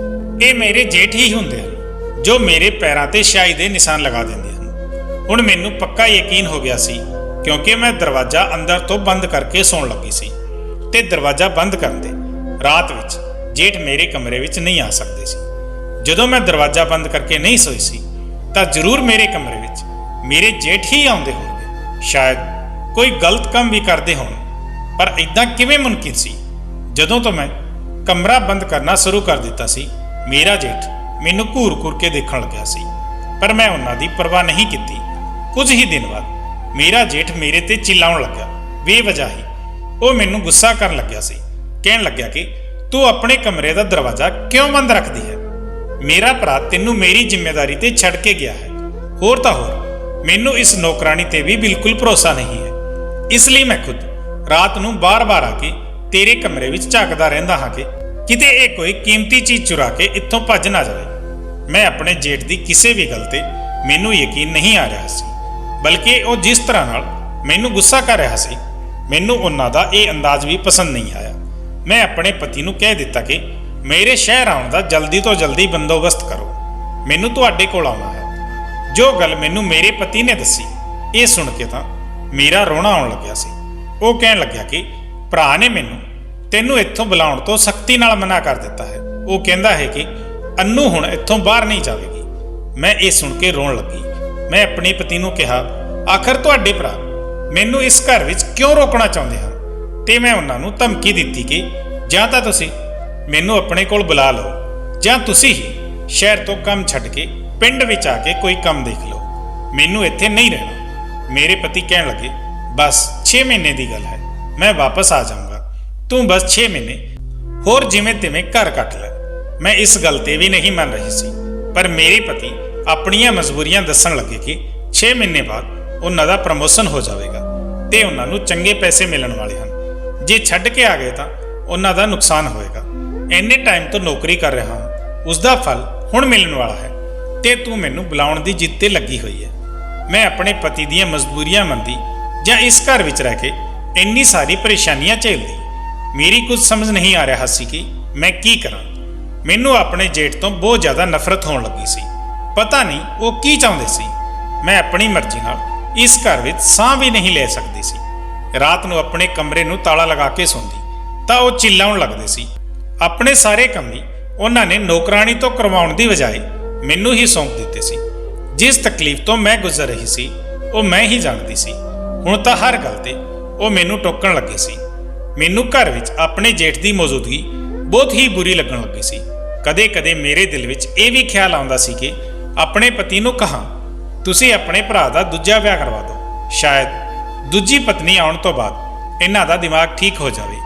ਇਹ ਮੇਰੇ ਜੇਠ ਹੀ ਹੁੰਦੇ ਹਨ ਜੋ ਮੇਰੇ ਪੈਰਾਂ ਤੇ ਸਿਆਹੀ ਦੇ ਨਿਸ਼ਾਨ ਲਗਾ ਦਿੰਦੇ ਹਨ। ਹੁਣ ਮੈਨੂੰ ਪੱਕਾ ਯਕੀਨ ਹੋ ਗਿਆ ਸੀ, ਕਿਉਂਕਿ ਮੈਂ ਦਰਵਾਜ਼ਾ ਅੰਦਰ ਤੋਂ ਬੰਦ ਕਰਕੇ ਸੌਣ ਲੱਗੀ ਸੀ ਤੇ ਦਰਵਾਜ਼ਾ ਬੰਦ ਕਰਨ ਦੇ ਰਾਤ ਵਿੱਚ ਜੇਠ ਮੇਰੇ ਕਮਰੇ ਵਿੱਚ ਨਹੀਂ ਆ ਸਕਦੇ ਸੀ। ਜਦੋਂ ਮੈਂ ਦਰਵਾਜ਼ਾ ਬੰਦ ਕਰਕੇ ਨਹੀਂ ਸੋਈ ਸੀ ਤਾਂ ਜ਼ਰੂਰ ਮੇਰੇ ਕਮਰੇ ਵਿੱਚ ਮੇਰੇ ਜੇਠ ਹੀ ਆਉਂਦੇ ਹੋਣਗੇ। ਸ਼ਾਇਦ ਕੋਈ ਗਲਤ ਕੰਮ ਵੀ ਕਰਦੇ ਹੋਣ, ਪਰ ਇਦਾਂ ਕਿਵੇਂ ਮੁਮਕਿਨ ਸੀ? ਜਦੋਂ ਤੋਂ ਮੈਂ ਕਮਰਾ ਬੰਦ ਕਰਨਾ ਸ਼ੁਰੂ ਕਰ ਦਿੱਤਾ ਸੀ, ਮੇਰਾ ਜੇਠ ਮੈਨੂੰ ਘੂਰ-ਘੂਰ ਕੇ ਦੇਖਣ ਲੱਗਿਆ ਸੀ, ਪਰ ਮੈਂ ਉਹਨਾਂ ਦੀ ਪਰਵਾਹ ਨਹੀਂ ਕੀਤੀ। ਕੁਝ ਹੀ ਦਿਨ ਬਾਅਦ ਮੇਰਾ ਜੇਠ ਮੇਰੇ ਤੇ ਚਿল্ਲਾਉਣ ਲੱਗਾ। ਬੇਵਜ੍ਹਾ ਹੀ ਉਹ ਮੈਨੂੰ ਗੁੱਸਾ ਕਰਨ ਲੱਗਿਆ ਸੀ। ਕਹਿਣ ਲੱਗਿਆ ਕਿ ਤੂੰ ਆਪਣੇ ਕਮਰੇ ਦਾ ਦਰਵਾਜ਼ਾ ਕਿਉਂ ਬੰਦ ਰੱਖਦੀ ਹੈ? ਮੇਰਾ ਭਰਾ ਤੈਨੂੰ ਮੇਰੀ ਜ਼ਿੰਮੇਵਾਰੀ ਤੇ ਛੱਡ ਕੇ ਗਿਆ ਹੈ। ਹੋਰ ਤਾਂ ਹੋਰ ਮੈਨੂੰ ਇਸ ਨੌਕਰਾਨੀ ਤੇ ਵੀ ਬਿਲਕੁਲ ਭਰੋਸਾ ਨਹੀਂ ਹੈ। ਇਸ ਲਈ ਮੈਂ ਖੁਦ ਰਾਤ ਨੂੰ ਬਾਰ-ਬਾਰ ਆ ਕੇ ਤੇਰੇ ਕਮਰੇ ਵਿੱਚ ਝਾਕਦਾ ਰਹਿੰਦਾ ਹਾਂ ਕਿ ਕਿਤੇ ਇਹ ਕੋਈ ਕੀਮਤੀ ਚੀਜ਼ ਚੁਰਾ ਕੇ ਇੱਥੋਂ ਭੱਜ ਨਾ ਜਾਵੇ। ਮੈਂ ਆਪਣੇ ਜੇਠ ਦੀ ਕਿਸੇ ਵੀ ਗੱਲ ਤੇ ਮੈਨੂੰ ਯਕੀਨ ਨਹੀਂ ਆ ਰਿਹਾ ਸੀ, ਬਲਕਿ ਉਹ ਜਿਸ ਤਰ੍ਹਾਂ ਨਾਲ ਮੈਨੂੰ ਗੁੱਸਾ ਕਰ ਰਿਹਾ ਸੀ, ਮੈਨੂੰ ਉਹਨਾਂ ਦਾ ਇਹ ਅੰਦਾਜ਼ ਵੀ ਪਸੰਦ ਨਹੀਂ ਆਇਆ। ਮੈਂ ਆਪਣੇ ਪਤੀ ਨੂੰ ਕਹਿ ਦਿੱਤਾ ਕਿ ਮੇਰੇ ਸ਼ਹਿਰ ਆਉਣ ਦਾ ਜਲਦੀ ਤੋਂ ਜਲਦੀ ਬੰਦੋਬਸਤ ਕਰੋ, ਮੈਨੂੰ ਤੁਹਾਡੇ ਕੋਲ ਆਉਣਾ ਹੈ। ਜੋ ਗੱਲ ਮੈਨੂੰ ਮੇਰੇ ਪਤੀ ਨੇ ਦੱਸੀ, ਇਹ ਸੁਣ ਕੇ ਤਾਂ ਮੇਰਾ ਰੋਣਾ ਆਉਣ ਲੱਗਿਆ ਸੀ। ਉਹ ਕਹਿਣ ਲੱਗਿਆ ਕਿ ਭਰਾ ਨੇ ਮੈਨੂੰ ਤੈਨੂੰ ਇੱਥੋਂ ਬੁਲਾਉਣ ਤੋਂ ਸਖਤੀ ਨਾਲ ਮਨਾ ਕਰ ਦਿੱਤਾ ਹੈ। ਉਹ ਕਹਿੰਦਾ ਹੈ ਕਿ ਅੰਨੂ ਹੁਣ ਇੱਥੋਂ ਬਾਹਰ ਨਹੀਂ ਜਾਵੇਗੀ। ਮੈਂ ਇਹ ਸੁਣ ਕੇ ਰੋਣ ਲੱਗੀ। ਮੈਂ ਆਪਣੇ ਪਤੀ ਨੂੰ ਕਿਹਾ, ਆਖਰ ਤੁਹਾਡੇ ਭਰਾ ਮੈਨੂੰ ਇਸ ਘਰ ਵਿੱਚ ਕਿਉਂ ਰੋਕਣਾ ਚਾਹੁੰਦੇ ਹਨ? ਤੇ ਮੈਂ ਉਹਨਾਂ ਨੂੰ ਧਮਕੀ ਦਿੱਤੀ ਕਿ ਜਾਂ ਤਾਂ ਤੁਸੀਂ ਮੈਨੂੰ ਆਪਣੇ ਕੋਲ ਬੁਲਾ ਲਓ ਜਾਂ ਤੁਸੀਂ ਹੀ ਸ਼ਹਿਰ ਤੋਂ ਕੰਮ ਛੱਡ ਕੇ ਪਿੰਡ ਵਿੱਚ ਆ ਕੇ ਕੋਈ ਕੰਮ ਦੇਖ ਲਓ, ਮੈਨੂੰ ਇੱਥੇ ਨਹੀਂ ਰਹਿਣਾ। ਮੇਰੇ ਪਤੀ ਕਹਿਣ ਲੱਗੇ, ਬਸ 6 ਮਹੀਨੇ ਦੀ ਗੱਲ ਹੈ, ਮੈਂ ਵਾਪਸ ਆ ਜਾਊਂਗਾ, ਤੂੰ ਬਸ 6 ਮਹੀਨੇ ਹੋਰ ਜਿਵੇਂ ਤਿਵੇਂ ਘਰ ਕੱਟ ਲੈ। ਮੈਂ ਇਸ ਗੱਲ ਤੇ ਵੀ ਨਹੀਂ ਮੰਨ ਰਹੀ ਸੀ, ਪਰ ਮੇਰੇ ਪਤੀ ਆਪਣੀਆਂ ਮਜਬੂਰੀਆਂ ਦੱਸਣ ਲੱਗੇ ਕਿ 6 ਮਹੀਨੇ ਬਾਅਦ ਉਹਨਾਂ ਦਾ ਪ੍ਰਮੋਸ਼ਨ ਹੋ ਜਾਵੇਗਾ ਤੇ ਉਹਨਾਂ ਨੂੰ ਚੰਗੇ ਪੈਸੇ ਮਿਲਣ ਵਾਲੇ ਹਨ। ਜੇ ਛੱਡ ਕੇ ਆ ਗਏ ਤਾਂ ਉਹਨਾਂ ਦਾ ਨੁਕਸਾਨ ਹੋਏਗਾ। ਇੰਨੇ ਟਾਈਮ ਤੋਂ ਨੌਕਰੀ ਕਰ ਰਿਹਾ ਹਾਂ, ਉਸ ਦਾ ਫਲ ਹੁਣ ਮਿਲਣ ਵਾਲਾ ਹੈ ਤੇ ਤੂੰ ਮੈਨੂੰ ਬੁਲਾਉਣ ਦੀ ਜਿੱਦ ਤੇ ਲੱਗੀ ਹੋਈ ਹੈ। ਮੈਂ ਆਪਣੇ ਪਤੀ ਦੀਆਂ ਮਜਬੂਰੀਆਂ ਮੰਨਦੀ ਜਾਂ ਇਸ ਘਰ ਵਿੱਚ ਰਹਿ ਕੇ ਇੰਨੀ ਸਾਰੀ ਪਰੇਸ਼ਾਨੀਆਂ ਝੇਲਦੀ, ਮੇਰੀ ਕੁਝ ਸਮਝ ਨਹੀਂ ਆ ਰਿਹਾ ਸੀ ਕਿ ਮੈਂ ਕੀ ਕਰਾਂ। ਮੈਨੂੰ ਆਪਣੇ ਜੇਠ ਤੋਂ ਬਹੁਤ ਜ਼ਿਆਦਾ ਨਫ਼ਰਤ ਹੋਣ ਲੱਗੀ ਸੀ। ਪਤਾ ਨਹੀਂ ਉਹ ਕੀ ਚਾਹੁੰਦੇ ਸੀ। ਮੈਂ ਆਪਣੀ ਮਰਜ਼ੀ ਨਾਲ ਇਸ ਘਰ ਵਿੱਚ ਸਾਹ ਵੀ ਨਹੀਂ ਲੈ ਸਕਦੀ ਸੀ। ਰਾਤ ਨੂੰ ਆਪਣੇ ਕਮਰੇ ਨੂੰ ਤਾਲਾ ਲਗਾ ਕੇ ਸੌਂਦੀ ਤਾਂ ਉਹ ਚਿল্ਲਾਉਣ ਲੱਗਦੇ ਸੀ। ਆਪਣੇ ਸਾਰੇ ਕੰਮ ਵੀ ਉਹਨਾਂ ਨੇ ਨੌਕਰਾਣੀ ਤੋਂ ਕਰਵਾਉਣ ਦੀ ਬਜਾਏ ਮੈਨੂੰ ਹੀ ਸੌਂਪ ਦਿੱਤੇ ਸੀ। ਜਿਸ ਤਕਲੀਫ ਤੋਂ ਮੈਂ ਗੁਜ਼ਰ ਰਹੀ ਸੀ ਉਹ ਮੈਂ ਹੀ ਜਾਣਦੀ ਸੀ। ਹੁਣ ਤਾਂ ਹਰ ਗੱਲ ਤੇ ਉਹ ਮੈਨੂੰ ਟੋਕਣ ਲੱਗੇ ਸੀ। ਮੈਨੂੰ ਘਰ ਵਿੱਚ ਆਪਣੇ ਜੇਠ ਦੀ ਮੌਜੂਦਗੀ ਬਹੁਤ ਹੀ ਬੁਰੀ ਲੱਗਣ ਲੱਗੀ ਸੀ। ਕਦੇ-ਕਦੇ ਮੇਰੇ ਦਿਲ ਵਿੱਚ ਇਹ ਵੀ ਖਿਆਲ ਆਉਂਦਾ ਸੀ ਕਿ ਆਪਣੇ ਪਤੀ ਨੂੰ ਕਹਾਂ, ਤੁਸੀਂ ਆਪਣੇ ਭਰਾ ਦਾ ਦੂਜਾ ਵਿਆਹ ਕਰਵਾ ਦਿਓ। ਸ਼ਾਇਦ ਦੂਜੀ ਪਤਨੀ ਆਉਣ ਤੋਂ ਬਾਅਦ ਇਹਨਾਂ ਦਾ ਦਿਮਾਗ ਠੀਕ ਹੋ ਜਾਵੇ।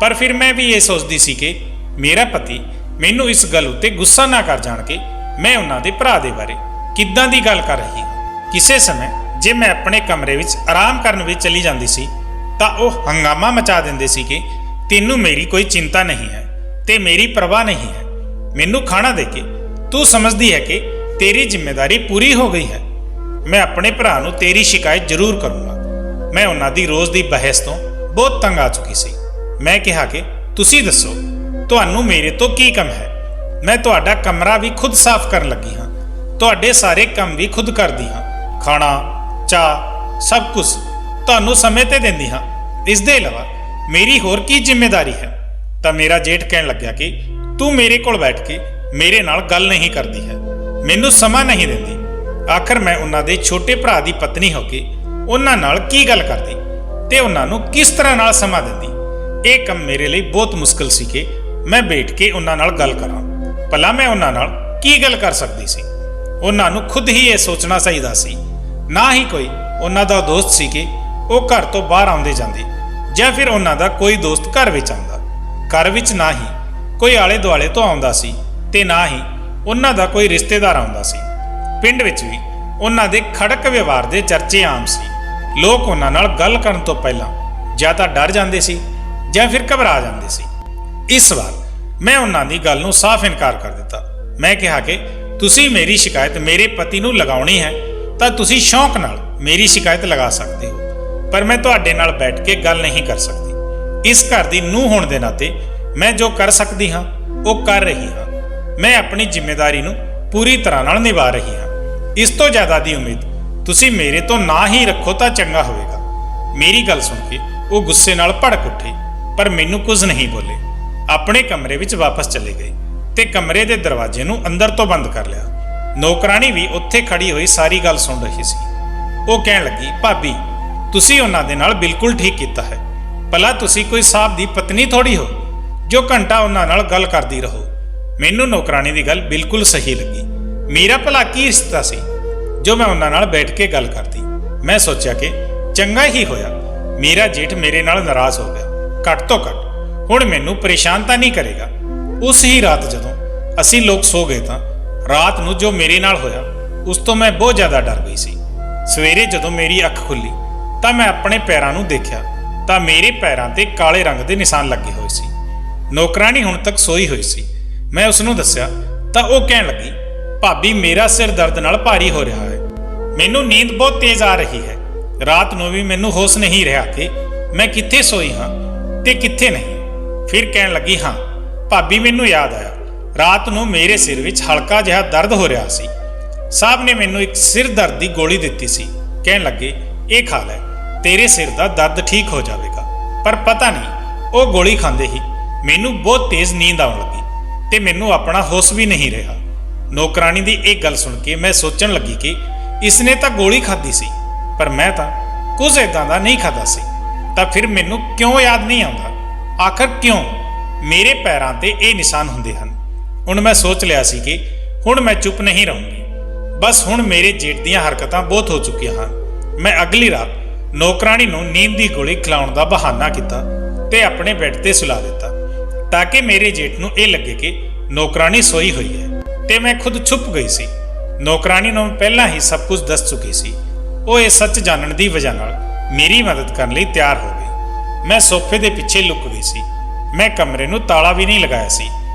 ਪਰ ਫਿਰ ਮੈਂ ਵੀ ਇਹ ਸੋਚਦੀ ਸੀ ਕਿ ਮੇਰਾ ਪਤੀ ਮੈਨੂੰ ਇਸ ਗੱਲ ਉੱਤੇ ਗੁੱਸਾ ਨਾ ਕਰ ਜਾਣ ਕਿ ਮੈਂ ਉਹਨਾਂ ਦੇ ਭਰਾ ਦੇ ਬਾਰੇ ਕਿੱਦਾਂ ਦੀ ਗੱਲ ਕਰ ਰਹੀ ਹਾਂ। ਕਿਸੇ ਸਮੇਂ ਜੇ ਮੈਂ ਆਪਣੇ ਕਮਰੇ ਵਿੱਚ ਆਰਾਮ ਕਰਨ ਵਿੱਚ ਚਲੀ ਜਾਂਦੀ ਸੀ ਤਾਂ ਉਹ ਹੰਗਾਮਾ ਮਚਾ ਦਿੰਦੇ ਸੀ ਕਿ ਤੈਨੂੰ ਮੇਰੀ ਕੋਈ ਚਿੰਤਾ ਨਹੀਂ ਹੈ ਤੇ ਮੇਰੀ ਪਰਵਾਹ ਨਹੀਂ ਹੈ। ਮੈਨੂੰ ਖਾਣਾ ਦੇ ਕੇ ਤੂੰ ਸਮਝਦੀ ਹੈ ਕਿ ਤੇਰੀ ਜ਼ਿੰਮੇਵਾਰੀ ਪੂਰੀ ਹੋ ਗਈ ਹੈ। ਮੈਂ ਆਪਣੇ ਭਰਾ ਨੂੰ ਤੇਰੀ ਸ਼ਿਕਾਇਤ ਜ਼ਰੂਰ ਕਰੂੰਗਾ। ਮੈਂ ਉਹਨਾਂ ਦੀ ਰੋਜ਼ ਦੀ ਬਹਿਸ ਤੋਂ ਬਹੁਤ ਤੰਗ ਆ ਚੁੱਕੀ ਸੀ। ਮੈਂ ਕਿਹਾ ਕਿ ਤੁਸੀਂ ਦੱਸੋ, ਤੁਹਾਨੂੰ ਮੇਰੇ ਤੋਂ ਕੀ ਕੰਮ ਹੈ? ਮੈਂ ਤੁਹਾਡਾ ਕਮਰਾ ਵੀ ਖੁਦ ਸਾਫ਼ ਕਰਨ ਲੱਗੀ ਹਾਂ, ਤੁਹਾਡੇ ਸਾਰੇ ਕੰਮ ਵੀ ਖੁਦ ਕਰਦੀ ਹਾਂ, ਖਾਣਾ ਚਾਹ ਸਭ ਕੁਝ ਤੁਹਾਨੂੰ ਸਮੇਂ ਤੇ ਦਿੰਦੀ ਹਾਂ। ਇਸ ਦੇ ਇਲਾਵਾ ਮੇਰੀ ਹੋਰ ਕੀ ਜ਼ਿੰਮੇਵਾਰੀ ਹੈ? ਤਾਂ ਮੇਰਾ ਜੇਠ ਕਹਿਣ ਲੱਗਿਆ ਕਿ ਤੂੰ ਮੇਰੇ ਕੋਲ ਬੈਠ ਕੇ ਮੇਰੇ ਨਾਲ ਗੱਲ ਨਹੀਂ ਕਰਦੀ ਹੈ, ਮੈਨੂੰ ਸਮਾਂ ਨਹੀਂ ਦਿੰਦੀ। ਆਖਰ ਮੈਂ ਉਹਨਾਂ ਦੇ ਛੋਟੇ ਭਰਾ ਦੀ ਪਤਨੀ ਹੋ ਕੇ ਉਹਨਾਂ ਨਾਲ ਕੀ ਗੱਲ ਕਰਦੀ ਤੇ ਉਹਨਾਂ ਨੂੰ ਕਿਸ ਤਰ੍ਹਾਂ ਨਾਲ ਸਮਾਂ ਦਿੰਦੀ? ਇਹ ਕੰਮ ਮੇਰੇ ਲਈ ਬਹੁਤ ਮੁਸ਼ਕਲ ਸੀ ਕਿ ਮੈਂ ਬੈਠ ਕੇ ਉਹਨਾਂ ਨਾਲ ਗੱਲ ਕਰਾਂ। ਭਲਾ ਮੈਂ ਉਹਨਾਂ ਨਾਲ ਕੀ ਗੱਲ ਕਰ ਸਕਦੀ ਸੀ? ਉਹਨਾਂ ਨੂੰ ਖੁਦ ਹੀ ਇਹ ਸੋਚਣਾ ਚਾਹੀਦਾ ਸੀ। ਨਾ ਹੀ ਕੋਈ ਉਹਨਾਂ ਦਾ ਦੋਸਤ ਸੀ ਕਿ ਉਹ ਘਰ ਤੋਂ ਬਾਹਰ ਆਉਂਦੇ ਜਾਂਦੇ, ਜਾਂ ਫਿਰ ਉਹਨਾਂ ਦਾ ਕੋਈ ਦੋਸਤ ਘਰ ਵਿੱਚ ਆਉਂਦਾ। ਘਰ ਵਿੱਚ ਨਾ ਹੀ ਕੋਈ ਆਲੇ ਦੁਆਲੇ ਤੋਂ ਆਉਂਦਾ ਸੀ ਤੇ ਨਾ ਹੀ ਉਹਨਾਂ ਦਾ ਕੋਈ ਰਿਸ਼ਤੇਦਾਰ ਆਉਂਦਾ ਸੀ। ਪਿੰਡ ਵਿੱਚ ਵੀ ਉਹਨਾਂ ਦੇ ਖੜਕ ਵਿਵਹਾਰ ਦੇ ਚਰਚੇ ਆਮ ਸੀ। ਲੋਕ ਉਹਨਾਂ ਨਾਲ ਗੱਲ ਕਰਨ ਤੋਂ ਪਹਿਲਾਂ ਜਾਂ ਤਾਂ ਡਰ ਜਾਂਦੇ ਸੀ ਜਾਂ ਫਿਰ ਘਬਰਾ ਜਾਂਦੇ ਸੀ। ਇਸ ਵਾਰ ਮੈਂ ਉਹਨਾਂ ਦੀ ਗੱਲ ਨੂੰ ਸਾਫ਼ ਇਨਕਾਰ ਕਰ ਦਿੱਤਾ। ਮੈਂ ਕਿਹਾ ਕਿ ਤੁਸੀਂ ਮੇਰੀ ਸ਼ਿਕਾਇਤ ਮੇਰੇ ਪਤੀ ਨੂੰ ਲਗਾਉਣੀ ਹੈ ਤਾਂ ਤੁਸੀਂ ਸ਼ੌਂਕ ਨਾਲ ਮੇਰੀ ਸ਼ਿਕਾਇਤ ਲਗਾ ਸਕਦੇ ਹੋ, ਪਰ ਮੈਂ ਤੁਹਾਡੇ ਨਾਲ ਬੈਠ ਕੇ ਗੱਲ ਨਹੀਂ ਕਰ ਸਕਦੀ। ਇਸ ਘਰ ਦੀ ਨੂੰਹ ਹੋਣ ਦੇ ਨਾਤੇ ਮੈਂ ਜੋ ਕਰ ਸਕਦੀ ਹਾਂ ਉਹ ਕਰ ਰਹੀ ਹਾਂ। ਮੈਂ ਆਪਣੀ ਜ਼ਿੰਮੇਵਾਰੀ ਨੂੰ ਪੂਰੀ ਤਰ੍ਹਾਂ ਨਾਲ ਨਿਭਾ ਰਹੀ ਹਾਂ। ਇਸ ਤੋਂ ਜ਼ਿਆਦਾ ਦੀ ਉਮੀਦ ਤੁਸੀਂ ਮੇਰੇ ਤੋਂ ਨਾ ਹੀ ਰੱਖੋ ਤਾਂ ਚੰਗਾ ਹੋਵੇਗਾ। ਮੇਰੀ ਗੱਲ ਸੁਣ ਕੇ ਉਹ ਗੁੱਸੇ ਨਾਲ ਭੜਕ ਉੱਠੇ, ਪਰ ਮੈਨੂੰ ਕੁਝ ਨਹੀਂ ਬੋਲੇ। ਆਪਣੇ ਕਮਰੇ ਵਿੱਚ ਵਾਪਸ ਚਲੇ ਗਏ ਤੇ ਕਮਰੇ ਦੇ ਦਰਵਾਜ਼ੇ ਨੂੰ ਅੰਦਰ ਤੋਂ ਬੰਦ ਕਰ ਲਿਆ। ਨੌਕਰਾਣੀ ਵੀ ਉੱਥੇ ਖੜੀ ਹੋਈ ਸਾਰੀ ਗੱਲ ਸੁਣ ਰਹੀ ਸੀ। ਉਹ ਕਹਿਣ ਲੱਗੀ, ਭਾਬੀ ਤੁਸੀਂ ਉਹਨਾਂ ਦੇ ਨਾਲ ਬਿਲਕੁਲ ਠੀਕ ਕੀਤਾ ਹੈ। ਭਲਾ ਤੁਸੀਂ ਕੋਈ ਸਾਹਿਬ ਦੀ ਪਤਨੀ ਥੋੜੀ ਹੋ ਜੋ ਘੰਟਾ ਉਹਨਾਂ ਨਾਲ ਗੱਲ ਕਰਦੀ ਰਹੋ। ਮੈਨੂੰ ਨੌਕਰਾਣੀ ਦੀ ਗੱਲ ਬਿਲਕੁਲ ਸਹੀ ਲੱਗੀ। ਮੇਰਾ ਭਲਾ ਕੀ ਰਿਸ਼ਤਾ ਸੀ ਜੋ ਮੈਂ ਉਹਨਾਂ ਨਾਲ ਬੈਠ ਕੇ ਗੱਲ ਕਰਦੀ? ਮੈਂ ਸੋਚਿਆ ਕਿ ਚੰਗਾ ਹੀ ਹੋਇਆ ਮੇਰਾ ਜੇਠ ਮੇਰੇ ਨਾਲ ਨਾਰਾਜ਼ ਹੋ ਗਿਆ। ਘੱਟ ਤੋਂ ਘੱਟ ਹੁਣ ਮੈਨੂੰ ਪਰੇਸ਼ਾਨ ਤਾਂ ਨਹੀਂ ਕਰੇਗਾ। ਉਸ ਹੀ ਰਾਤ ਜਦੋਂ ਅਸੀਂ ਲੋਕ ਸੋ ਗਏ ਤਾਂ ਰਾਤ ਨੂੰ ਜੋ ਮੇਰੇ ਨਾਲ ਹੋਇਆ ਉਸ ਤੋਂ ਮੈਂ ਬਹੁਤ ਜ਼ਿਆਦਾ ਡਰ ਗਈ ਸੀ। ਸਵੇਰੇ ਜਦੋਂ ਮੇਰੀ ਅੱਖ ਖੁੱਲੀ ਤਾਂ ਮੈਂ ਆਪਣੇ ਪੈਰਾਂ ਨੂੰ ਦੇਖਿਆ ਤਾਂ ਮੇਰੇ ਪੈਰਾਂ ਤੇ ਕਾਲੇ ਰੰਗ ਦੇ ਨਿਸ਼ਾਨ ਲੱਗੇ ਹੋਏ ਸੀ। ਨੌਕਰਾਣੀ ਹੁਣ ਤੱਕ ਸੋਈ ਹੋਈ ਸੀ। ਮੈਂ ਉਸ ਨੂੰ ਦੱਸਿਆ ਤਾਂ ਉਹ ਕਹਿਣ ਲੱਗੀ, ਭਾਬੀ ਮੇਰਾ ਸਿਰ ਦਰਦ ਨਾਲ ਭਾਰੀ ਹੋ ਰਿਹਾ ਹੈ। ਮੈਨੂੰ ਨੀਂਦ ਬਹੁਤ ਤੇਜ਼ ਆ ਰਹੀ ਹੈ। ਰਾਤ ਨੂੰ ਵੀ ਮੈਨੂੰ ਹੋਸ਼ ਨਹੀਂ ਰਿਹਾ ਕਿ ਮੈਂ ਕਿੱਥੇ ਸੋਈ ਹਾਂ ਤੇ ਕਿੱਥੇ ਨਹੀਂ। ਫਿਰ ਕਹਿਣ ਲੱਗੀ, ਹਾਂ ਭਾਬੀ ਮੈਨੂੰ ਯਾਦ ਆਇਆ, ਰਾਤ ਨੂੰ ਮੇਰੇ ਸਿਰ ਵਿੱਚ ਹਲਕਾ ਜਿਹਾ ਦਰਦ ਹੋ ਰਿਹਾ ਸੀ। ਸਾਹਿਬ ਨੇ ਮੈਨੂੰ ਇੱਕ ਸਿਰ ਦਰਦ ਦੀ ਗੋਲੀ ਦਿੱਤੀ ਸੀ। ਕਹਿਣ ਲੱਗੇ, ਇਹ ਖਾ ਲੈ, ਤੇਰੇ ਸਿਰ ਦਾ ਦਰਦ ਠੀਕ ਹੋ ਜਾਵੇਗਾ। ਪਰ ਪਤਾ ਨਹੀਂ ਉਹ ਗੋਲੀ ਖਾਂਦੇ ਹੀ ਮੈਨੂੰ ਬਹੁਤ ਤੇਜ਼ ਨੀਂਦ ਆਉਣ ਲੱਗੀ ਤੇ ਮੈਨੂੰ ਆਪਣਾ ਹੋਸ਼ ਵੀ ਨਹੀਂ ਰਿਹਾ। ਨੌਕਰਾਣੀ ਦੀ ਇਹ ਗੱਲ ਸੁਣ ਕੇ ਮੈਂ ਸੋਚਣ ਲੱਗੀ ਕਿ ਇਸਨੇ ਤਾਂ ਗੋਲੀ ਖਾਧੀ ਸੀ, ਪਰ ਮੈਂ ਤਾਂ ਕੁਝ ਇਦਾਂ ਦਾ ਨਹੀਂ ਖਾਧਾ ਸੀ। ਤਾਂ ਫਿਰ ਮੈਨੂੰ ਕਿਉਂ ਯਾਦ ਨਹੀਂ ਆਉਂਦਾ? ਆਖਰ ਕਿਉਂ ਮੇਰੇ ਪੈਰਾਂ ਤੇ ਇਹ ਨਿਸ਼ਾਨ ਹੁੰਦੇ ਹਨ? ਹੁਣ ਮੈਂ ਸੋਚ ਲਿਆ ਸੀ ਕਿ ਹੁਣ ਮੈਂ ਚੁੱਪ ਨਹੀਂ ਰਹੂੰਗੀ। ਬਸ ਹੁਣ ਮੇਰੇ ਜੇਠ ਦੀਆਂ ਹਰਕਤਾਂ ਬਹੁਤ ਹੋ ਚੁੱਕੀਆਂ ਹਨ। ਮੈਂ ਅਗਲੀ ਰਾਤ ਨੌਕਰਾਣੀ ਨੂੰ ਨੀਂਦ ਦੀ ਗੋਲੀ ਖਿਲਾਉਣ ਦਾ ਬਹਾਨਾ ਕੀਤਾ ਤੇ ਆਪਣੇ ਬੈੱਡ ਤੇ ਸੁਲਾ ਦਿੱਤਾ ਤਾਂ ਕਿ ਮੇਰੇ ਜੇਠ ਨੂੰ ਇਹ ਲੱਗੇ ਕਿ ਨੌਕਰਾਣੀ ਸੋਈ ਹੋਈ ਹੈ ਤੇ ਮੈਂ ਖੁਦ ਛੁਪ ਗਈ ਸੀ। ਨੌਕਰਾਣੀ ਨੂੰ ਪਹਿਲਾਂ ਹੀ ਸਭ ਕੁਝ ਦੱਸ ਚੁੱਕੀ ਸੀ। ਉਹ ਇਹ ਸੱਚ ਜਾਣਨ ਦੀ ਵਜ੍ਹਾ ਨਾਲ ਮੇਰੀ ਮਦਦ ਕਰਨ ਲਈ ਤਿਆਰ ਹੋ ਗਈ। ਮੈਂ ਸੋਫੇ ਦੇ ਪਿੱਛੇ ਲੁਕ ਗਈ ਸੀ। ਮੈਂ ਕਮਰੇ ਨੂੰ ਤਾਲਾ ਵੀ ਨਹੀਂ ਲਗਾਇਆ ਸੀ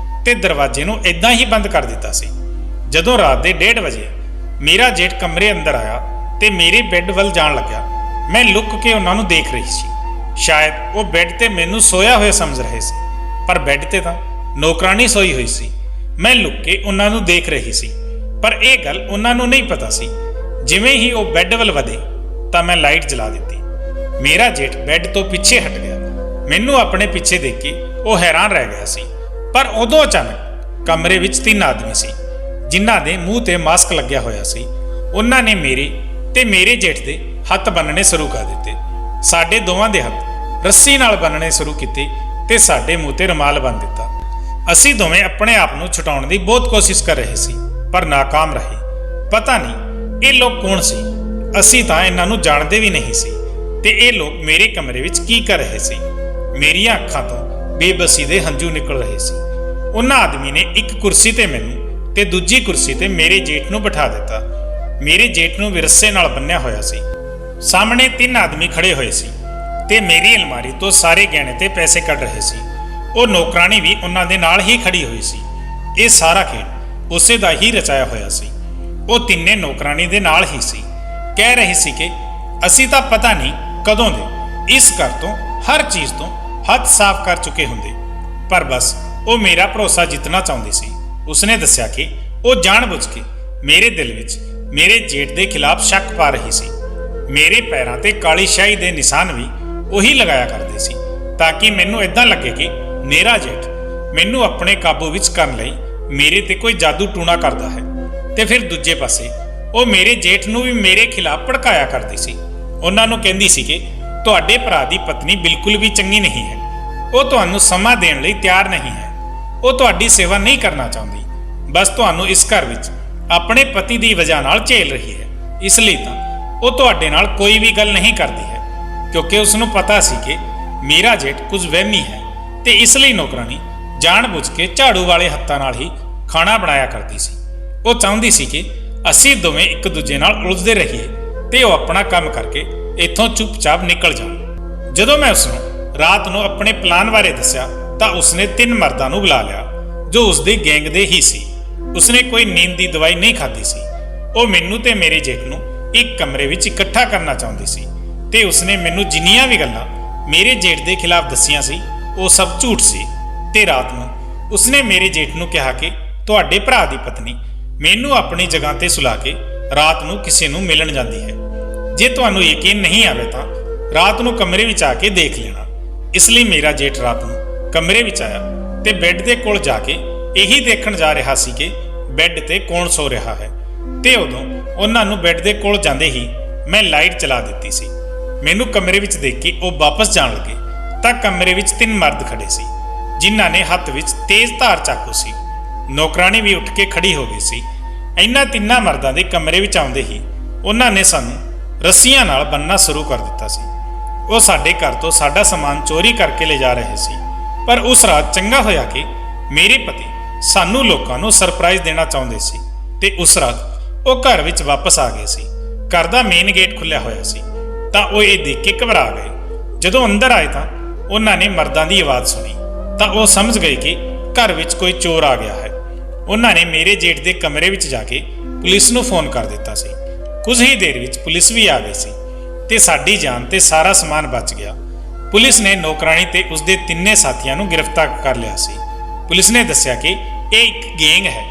ਤੇ ਦਰਵਾਜ਼ੇ ਨੂੰ ਇਦਾਂ ਹੀ ਬੰਦ ਕਰ ਦਿੱਤਾ ਸੀ। ਜਦੋਂ ਰਾਤ ਦੇ 1:30 ਵਜੇ ਮੇਰਾ ਜੇਠ ਕਮਰੇ ਅੰਦਰ ਆਇਆ ਤੇ ਮੇਰੇ ਬੈੱਡ ਵੱਲ ਜਾਣ ਲੱਗਿਆ, ਮੈਂ ਲੁੱਕ ਕੇ ਉਹਨਾਂ ਨੂੰ ਦੇਖ ਰਹੀ ਸੀ। ਸ਼ਾਇਦ ਉਹ ਬੈੱਡ ਤੇ ਮੈਨੂੰ ਸੋਇਆ ਹੋਇਆ ਸਮਝ ਰਹੇ ਸੀ, ਪਰ ਬੈੱਡ ਤੇ ਤਾਂ ਨੌਕਰਾਣੀ ਸੋਈ ਹੋਈ ਸੀ। ਮੈਂ ਲੁੱਕ ਕੇ ਉਹਨਾਂ ਨੂੰ ਦੇਖ ਰਹੀ ਸੀ, ਪਰ ਇਹ ਗੱਲ ਉਹਨਾਂ ਨੂੰ ਨਹੀਂ ਪਤਾ ਸੀ। ਜਿਵੇਂ ਹੀ ਉਹ ਬੈੱਡ ਵੱਲ ਵਧੇ ਤਾਂ ਮੈਂ ਲਾਈਟ ਜਲਾ ਦਿੱਤੀ। ਮੇਰਾ ਜੇਠ ਬੈੱਡ ਤੋਂ ਪਿੱਛੇ ਹਟ ਗਿਆ। ਮੈਨੂੰ ਆਪਣੇ ਪਿੱਛੇ ਦੇਖ ਕੇ ਉਹ ਹੈਰਾਨ ਰਹਿ ਗਿਆ ਸੀ। ਪਰ ਉਦੋਂ ਅਚਾਨਕ ਕਮਰੇ ਵਿੱਚ 3 ਆਦਮੀ ਸੀ ਜਿਨ੍ਹਾਂ ਦੇ ਮੂੰਹ ਤੇ ਮਾਸਕ ਲੱਗਿਆ ਹੋਇਆ ਸੀ। ਉਹਨਾਂ ਨੇ ਮੇਰੇ ਤੇ ਮੇਰੇ ਜੇਠ ਦੇ ਹੱਥ ਬੰਨਣੇ ਸ਼ੁਰੂ ਕਰ ਦਿੱਤੇ। ਸਾਡੇ ਦੋਵਾਂ ਦੇ ਹੱਥ ਰੱਸੀ ਨਾਲ ਬੰਨਣੇ ਸ਼ੁਰੂ ਕੀਤੇ ਤੇ ਸਾਡੇ ਮੂੰਹ ਤੇ ਰੁਮਾਲ ਬੰਨ੍ਹ ਦਿੱਤਾ। ਅਸੀਂ ਦੋਵੇਂ ਆਪਣੇ ਆਪ ਨੂੰ ਛੁਡਾਉਣ ਦੀ ਬਹੁਤ ਕੋਸ਼ਿਸ਼ ਕਰ ਰਹੇ ਸੀ ਪਰ ਨਾਕਾਮ ਰਹੇ। ਪਤਾ ਨਹੀਂ ਇਹ ਲੋਕ ਕੌਣ ਸੀ। ਅਸੀਂ ਤਾਂ ਇਹਨਾਂ ਨੂੰ ਜਾਣਦੇ ਵੀ ਨਹੀਂ ਸੀ ਤੇ ਇਹ ਲੋਕ ਮੇਰੇ ਕਮਰੇ ਵਿੱਚ ਕੀ ਕਰ ਰਹੇ ਸੀ। ਮੇਰੀਆਂ ਅੱਖਾਂ ਤੋਂ ਬੇਬਸੀ ਦੇ ਹੰਝੂ ਨਿਕਲ ਰਹੇ ਸੀ। ਉਹਨਾਂ ਆਦਮੀ ਨੇ ਇੱਕ ਕੁਰਸੀ ਤੇ ਮੈਨੂੰ ਤੇ ਦੂਜੀ ਕੁਰਸੀ ਤੇ ਮੇਰੇ ਜੇਠ ਨੂੰ ਬਿਠਾ ਦਿੱਤਾ। ਮੇਰੇ ਜੇਠ ਨੂੰ ਵੀ ਰੱਸੇ ਨਾਲ ਬੰਨਿਆ ਹੋਇਆ ਸੀ। ਸਾਹਮਣੇ 3 ਆਦਮੀ ਖੜੇ ਹੋਏ ਸੀ ਤੇ ਮੇਰੀ ਅਲਮਾਰੀ ਤੋਂ ਸਾਰੇ ਗਹਿਣੇ ਤੇ ਪੈਸੇ ਕੱਢ ਰਹੇ ਸੀ। ਉਹ ਨੌਕਰਾਣੀ ਵੀ ਉਹਨਾਂ ਦੇ ਨਾਲ ਹੀ ਖੜੀ ਹੋਈ ਸੀ। ਇਹ ਸਾਰਾ ਖੇਡ ਉਸੇ ਦਾ ਹੀ ਰਚਾਇਆ ਹੋਇਆ ਸੀ। ਉਹ ਤਿੰਨੇ ਨੌਕਰਾਣੀ ਦੇ ਨਾਲ ਹੀ ਸੀ। ਕਹਿ ਰਹੇ ਸੀ ਕਿ ਅਸੀਂ ਤਾਂ ਪਤਾ ਨਹੀਂ ਕਦੋਂ ਦੇ ਇਸ ਘਰ ਤੋਂ ਹਰ ਚੀਜ਼ ਤੋਂ ਹੱਥ ਸਾਫ਼ ਕਰ ਚੁੱਕੇ ਹੁੰਦੇ, ਪਰ ਬਸ ਉਹ ਮੇਰਾ ਭਰੋਸਾ ਜਿੱਤਣਾ ਚਾਹੁੰਦੀ ਸੀ। ਉਸਨੇ ਦੱਸਿਆ ਕਿ ਉਹ ਜਾਣਬੁੱਝ ਕੇ ਮੇਰੇ ਦਿਲ ਵਿੱਚ ਮੇਰੇ ਜੇਠ ਦੇ ਖਿਲਾਫ ਸ਼ੱਕ ਪਾ ਰਹੀ ਸੀ। ਮੇਰੇ ਪੈਰਾਂ ਤੇ ਕਾਲੀ ਸ਼ਾਹੀ ਦੇ ਨਿਸ਼ਾਨ ਵੀ ਉਹੀ ਲਗਾਇਆ ਕਰਦੇ ਸੀ ਤਾਂ ਕਿ ਮੈਨੂੰ ਇਦਾਂ ਲੱਗੇ ਕਿ ਮੇਰਾ ਜੇਠ ਮੈਨੂੰ ਆਪਣੇ ਕਾਬੂ ਵਿੱਚ ਕਰਨ ਲਈ ਮੇਰੇ ਤੇ ਕੋਈ ਜਾਦੂ ਟੂਣਾ ਕਰਦਾ ਹੈ। ਤੇ ਫਿਰ ਦੂਜੇ ਪਾਸੇ ਉਹ ਮੇਰੇ ਜੇਠ ਨੂੰ ਵੀ ਮੇਰੇ ਖਿਲਾਫ ਭੜਕਾਇਆ ਕਰਦੀ ਸੀ। ਉਹਨਾਂ ਨੂੰ ਕਹਿੰਦੀ ਸੀ ਕਿ ਤੁਹਾਡੇ ਭਰਾ ਦੀ ਪਤਨੀ ਬਿਲਕੁਲ ਵੀ ਚੰਗੀ ਨਹੀਂ ਹੈ, ਉਹ ਤੁਹਾਨੂੰ ਸਮਾਂ ਦੇਣ ਲਈ ਤਿਆਰ ਨਹੀਂ ਹੈ, ਉਹ ਤੁਹਾਡੀ ਸੇਵਾ ਨਹੀਂ ਕਰਨਾ ਚਾਹੁੰਦੀ, ਬਸ ਤੁਹਾਨੂੰ ਇਸ ਘਰ ਵਿੱਚ ਆਪਣੇ ਪਤੀ ਦੀ ਵਜ੍ਹਾ ਨਾਲ ਝੇਲ ਰਹੀ ਹੈ। ਇਸ ਲਈ ਤਾਂ ਉਹ ਤੁਹਾਡੇ ਨਾਲ ਕੋਈ ਵੀ ਗੱਲ ਨਹੀਂ ਕਰਦੀ ਹੈ ਕਿਉਂਕਿ ਉਸ ਨੂੰ ਪਤਾ ਸੀ ਕਿ ਮੇਰਾ ਜੇਠ ਕੁਝ ਵਹਿਮੀ ਹੈ ਤੇ ਇਸ ਲਈ ਨੌਕਰਾਨੀ ਜਾਣਬੁੱਝ ਕੇ ਝਾੜੂ ਵਾਲੇ ਹੱਥਾਂ ਨਾਲ ਹੀ ਖਾਣਾ ਬਣਾਇਆ ਕਰਦੀ ਸੀ। ਉਹ ਚਾਹੁੰਦੀ ਸੀ ਕਿ ਅਸੀਂ ਦੋਵੇਂ ਇੱਕ ਦੂਜੇ ਨਾਲ ਉਲਝਦੇ ਰਹੀਏ ਤੇ ਉਹ ਆਪਣਾ ਕੰਮ ਕਰਕੇ ਇੱਥੋਂ ਚੁੱਪਚਾਪ ਨਿਕਲ ਜਾਣ। ਜਦੋਂ ਮੈਂ ਉਸਨੂੰ ਰਾਤ ਨੂੰ ਆਪਣੇ ਪਲਾਨ ਬਾਰੇ ਦੱਸਿਆ ਤਾਂ ਉਸਨੇ 3 ਮਰਦਾਂ ਨੂੰ ਬੁਲਾ ਲਿਆ ਜੋ ਉਸਦੇ ਗੈਂਗ ਦੇ ਹੀ ਸੀ। ਉਸਨੇ ਕੋਈ ਨੀਂਦ ਦੀ ਦਵਾਈ ਨਹੀਂ ਖਾਧੀ ਸੀ। ਉਹ ਮੈਨੂੰ ਤੇ ਮੇਰੇ ਜੇਠ ਨੂੰ ਇੱਕ ਕਮਰੇ ਵਿੱਚ ਇਕੱਠਾ ਕਰਨਾ ਚਾਹੁੰਦੀ ਸੀ ਤੇ ਉਸਨੇ ਮੈਨੂੰ ਜਿੰਨੀਆਂ ਵੀ ਗੱਲਾਂ ਮੇਰੇ ਜੇਠ ਦੇ ਖਿਲਾਫ ਦੱਸੀਆਂ ਸੀ ਉਹ ਸਭ ਝੂਠ ਸੀ। ਤੇ ਰਾਤ ਨੂੰ ਉਸਨੇ ਮੇਰੇ ਜੇਠ ਨੂੰ ਕਿਹਾ ਕਿ ਤੁਹਾਡੇ ਭਰਾ ਦੀ ਪਤਨੀ ਮੈਨੂੰ ਆਪਣੀ ਜਗ੍ਹਾ ਤੇ ਸੁਲਾ ਕੇ ਰਾਤ ਨੂੰ ਕਿਸੇ ਨੂੰ ਮਿਲਣ ਜਾਂਦੀ ਹੈ। ਜੇ ਤੁਹਾਨੂੰ ਯਕੀਨ ਨਹੀਂ ਆਵੇ ਤਾਂ ਰਾਤ ਨੂੰ ਕਮਰੇ ਵਿੱਚ ਆ ਕੇ ਦੇਖ ਲੈਣਾ। ਇਸ ਲਈ ਮੇਰਾ ਜੇਠ ਰਾਤ ਨੂੰ ਕਮਰੇ ਵਿੱਚ ਆਇਆ ਤੇ ਬੈੱਡ ਦੇ ਕੋਲ ਜਾ ਕੇ ਇਹੀ ਦੇਖਣ ਜਾ ਰਿਹਾ ਸੀ ਕਿ ਬੈੱਡ ਤੇ ਕੌਣ ਸੋ ਰਿਹਾ ਹੈ। ਤੇ ਉਦੋਂ ਉਹਨਾਂ ਨੂੰ ਬੈੱਡ ਦੇ ਕੋਲ ਜਾਂਦੇ ਹੀ ਮੈਂ ਲਾਈਟ ਚਲਾ ਦਿੱਤੀ ਸੀ। ਮੈਨੂੰ ਕਮਰੇ ਵਿੱਚ ਦੇਖ ਕੇ ਉਹ ਵਾਪਸ ਜਾਣ ਲੱਗੇ ਤਾਂ ਕਮਰੇ ਵਿੱਚ 3 ਮਰਦ ਖੜੇ ਸੀ ਜਿਨ੍ਹਾਂ ਨੇ ਹੱਥ ਵਿੱਚ ਤੇਜ਼ ਧਾਰ ਚਾਕੂ ਸੀ। ਨੌਕਰਾਣੀ ਵੀ ਉੱਠ ਕੇ ਖੜੀ ਹੋ ਗਈ ਸੀ। ਇਹਨਾਂ 3 ਮਰਦਾਂ ਦੇ ਕਮਰੇ ਵਿੱਚ ਆਉਂਦੇ ਹੀ ਉਹਨਾਂ ਨੇ ਸਾਨੂੰ ਰੱਸੀਆਂ ਨਾਲ ਬੰਨ੍ਹਣਾ ਸ਼ੁਰੂ ਕਰ ਦਿੱਤਾ ਸੀ। ਉਹ ਸਾਡੇ ਘਰ ਤੋਂ ਸਾਡਾ ਸਮਾਨ ਚੋਰੀ ਕਰਕੇ ਲੈ ਜਾ ਰਹੇ ਸੀ। ਪਰ ਉਸ ਰਾਤ ਚੰਗਾ ਹੋਇਆ ਕਿ ਮੇਰੇ ਪਤੀ ਸਾਨੂੰ ਲੋਕਾਂ ਨੂੰ ਸਰਪ੍ਰਾਈਜ਼ ਦੇਣਾ ਚਾਹੁੰਦੇ ਸੀ ਤੇ ਉਸ ਰਾਤ ਉਹ ਘਰ ਵਿੱਚ ਵਾਪਸ ਆ ਗਏ ਸੀ। ਘਰ ਦਾ ਮੇਨ ਗੇਟ ਖੁੱਲ੍ਹਿਆ ਹੋਇਆ ਸੀ ਤਾਂ ਉਹ ਇਹ ਦੇਖ ਕੇ ਘਬਰਾ ਗਏ। ਜਦੋਂ ਅੰਦਰ ਆਏ ਤਾਂ ਉਹਨਾਂ ਨੇ ਮਰਦਾਂ ਦੀ ਆਵਾਜ਼ ਸੁਣੀ ਤਾਂ ਉਹ ਸਮਝ ਗਏ ਕਿ ਘਰ ਵਿੱਚ ਕੋਈ ਚੋਰ ਆ ਗਿਆ ਹੈ। ਉਹਨਾਂ ਨੇ ਮੇਰੇ ਜੇਠ ਦੇ ਕਮਰੇ ਵਿੱਚ ਜਾ ਕੇ ਪੁਲਿਸ ਨੂੰ ਫੋਨ ਕਰ ਦਿੱਤਾ ਸੀ। ਕੁਝ ਹੀ ਦੇਰ ਵਿੱਚ ਪੁਲਿਸ ਵੀ ਆ ਗਈ ਸੀ ਤੇ ਸਾਡੀ ਜਾਨ ਤੇ ਸਾਰਾ ਸਮਾਨ ਬਚ ਗਿਆ। ਪੁਲਿਸ ਨੇ ਨੌਕਰਾਣੀ ਤੇ ਉਸਦੇ 3 ਸਾਥੀਆਂ ਨੂੰ ਗ੍ਰਿਫਤਾਰ ਕਰ ਲਿਆ ਸੀ। ਪੁਲਿਸ ਨੇ ਦੱਸਿਆ ਕਿ ਇਹ ਇੱਕ ਗੈਂਗ ਹੈ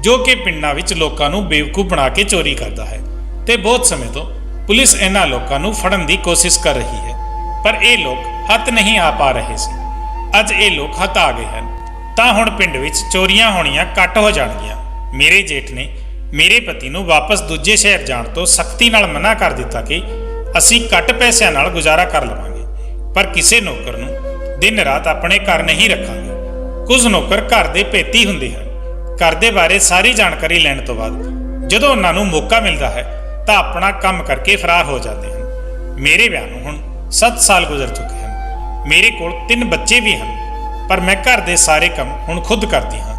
ਜੋ ਕਿ ਪਿੰਡਾਂ ਵਿੱਚ ਲੋਕਾਂ ਨੂੰ ਬੇਵਕੂਫ ਬਣਾ ਕੇ ਚੋਰੀ ਕਰਦਾ ਹੈ ਤੇ ਬਹੁਤ ਸਮੇਂ ਤੋਂ ਪੁਲਿਸ ਇਹਨਾਂ ਲੋਕਾਂ ਨੂੰ ਫੜਨ ਦੀ ਕੋਸ਼ਿਸ਼ ਕਰ ਰਹੀ ਹੈ ਪਰ ਇਹ ਲੋਕ ਹੱਥ ਨਹੀਂ ਆ ਪਾ ਰਹੇ ਸੀ। ਅੱਜ ਇਹ ਲੋਕ ਹੱਥ ਆ ਗਏ ਹਨ ਤਾਂ ਹੁਣ ਪਿੰਡ ਵਿੱਚ ਚੋਰੀਆਂ ਹੋਣੀਆਂ ਘੱਟ ਹੋ ਜਾਣਗੀਆਂ। ਮੇਰੇ ਜੇਠ ਨੇ ਮੇਰੇ ਪਤੀ ਨੂੰ ਵਾਪਸ ਦੂਜੇ ਸ਼ਹਿਰ ਜਾਣ ਤੋਂ ਸਖਤੀ ਨਾਲ ਮਨਾ ਕਰ ਦਿੱਤਾ ਕਿ ਅਸੀਂ ਘੱਟ ਪੈਸਿਆਂ ਨਾਲ ਗੁਜ਼ਾਰਾ ਕਰ ਲਵਾਂਗੇ ਪਰ ਕਿਸੇ ਨੌਕਰ ਨੂੰ ਦਿਨ ਰਾਤ ਆਪਣੇ ਘਰ ਨਹੀਂ ਰੱਖਾਂਗੇ। ਕੁਝ ਨੌਕਰ ਘਰ ਦੇ ਭੇਤੀ ਹੁੰਦੇ ਹਨ। ਘਰ ਦੇ ਬਾਰੇ ਸਾਰੀ ਜਾਣਕਾਰੀ ਲੈਣ ਤੋਂ ਬਾਅਦ ਜਦੋਂ ਉਹਨਾਂ ਨੂੰ ਮੌਕਾ ਮਿਲਦਾ ਹੈ ਤਾਂ ਆਪਣਾ ਕੰਮ ਕਰਕੇ ਫਰਾਰ ਹੋ ਜਾਂਦੇ ਹਨ। ਮੇਰੇ ਵਿਆਹ ਨੂੰ ਹੁਣ 7 ਸਾਲ ਗੁਜ਼ਰ ਚੁੱਕੇ ਹਨ। ਮੇਰੇ ਕੋਲ 3 ਬੱਚੇ ਵੀ ਹਨ ਪਰ ਮੈਂ ਘਰ ਦੇ ਸਾਰੇ ਕੰਮ ਹੁਣ ਖੁਦ ਕਰਦੀ ਹਾਂ।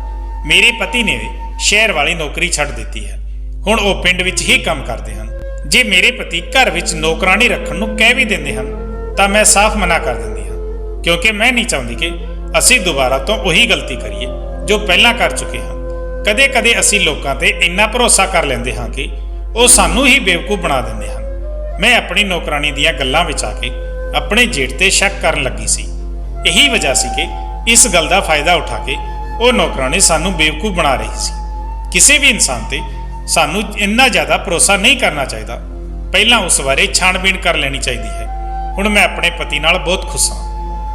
ਮੇਰੇ ਪਤੀ ਨੇ ਵੀ ਸ਼ਹਿਰ ਵਾਲੀ ਨੌਕਰੀ ਛੱਡ ਦਿੱਤੀ ਹੈ। ਹੁਣ ਉਹ ਪਿੰਡ ਵਿੱਚ ਹੀ ਕੰਮ ਕਰਦੇ ਹਨ। ਜੇ ਮੇਰੇ ਪਤੀ ਘਰ ਵਿੱਚ ਨੌਕਰਾਨੀ ਰੱਖਣ ਨੂੰ ਕਹਿ ਵੀ ਦਿੰਦੇ ਹਨ ਤਾਂ ਮੈਂ ਸਾਫ਼ ਮਨਾ ਕਰ ਦਿੰਦੀ ਹਾਂ ਕਿਉਂਕਿ ਮੈਂ ਨਹੀਂ ਚਾਹੁੰਦੀ ਕਿ ਅਸੀਂ ਦੁਬਾਰਾ ਤੋਂ ਉਹੀ ਗਲਤੀ ਕਰੀਏ ਜੋ ਪਹਿਲਾਂ ਕਰ ਚੁੱਕੇ ਹਾਂ। ਕਦੇ-ਕਦੇ ਅਸੀਂ ਲੋਕਾਂ ਤੇ ਇੰਨਾ ਭਰੋਸਾ ਕਰ ਲੈਂਦੇ ਹਾਂ ਕਿ ਉਹ ਸਾਨੂੰ ਹੀ ਬੇਵਕੂਫ ਬਣਾ ਦਿੰਦੇ ਹਨ। ਮੈਂ ਆਪਣੀ ਨੌਕਰਾਨੀ ਦੀਆਂ ਗੱਲਾਂ ਵਿੱਚ ਆ ਕੇ ਆਪਣੇ ਜੇਠ ਤੇ ਸ਼ੱਕ ਕਰਨ ਲੱਗੀ ਸੀ। ਇਹੀ ਵਜ੍ਹਾ ਸੀ ਕਿ ਇਸ ਗੱਲ ਦਾ ਫਾਇਦਾ ਉਠਾ ਕੇ ਉਹ ਨੌਕਰਾਨੀ ਸਾਨੂੰ ਬੇਵਕੂਫ ਬਣਾ ਰਹੀ ਸੀ। ਕਿਸੇ ਵੀ ਇਨਸਾਨ ਤੇ ਸਾਨੂੰ ਇੰਨਾ ਜ਼ਿਆਦਾ ਭਰੋਸਾ ਨਹੀਂ ਕਰਨਾ ਚਾਹੀਦਾ। ਪਹਿਲਾਂ ਉਸ ਬਾਰੇ ਛਾਣਬੀਣ ਕਰ ਲੈਣੀ ਚਾਹੀਦੀ ਹੈ। ਹੁਣ ਮੈਂ ਆਪਣੇ ਪਤੀ ਨਾਲ ਬਹੁਤ ਖੁਸ਼ ਹਾਂ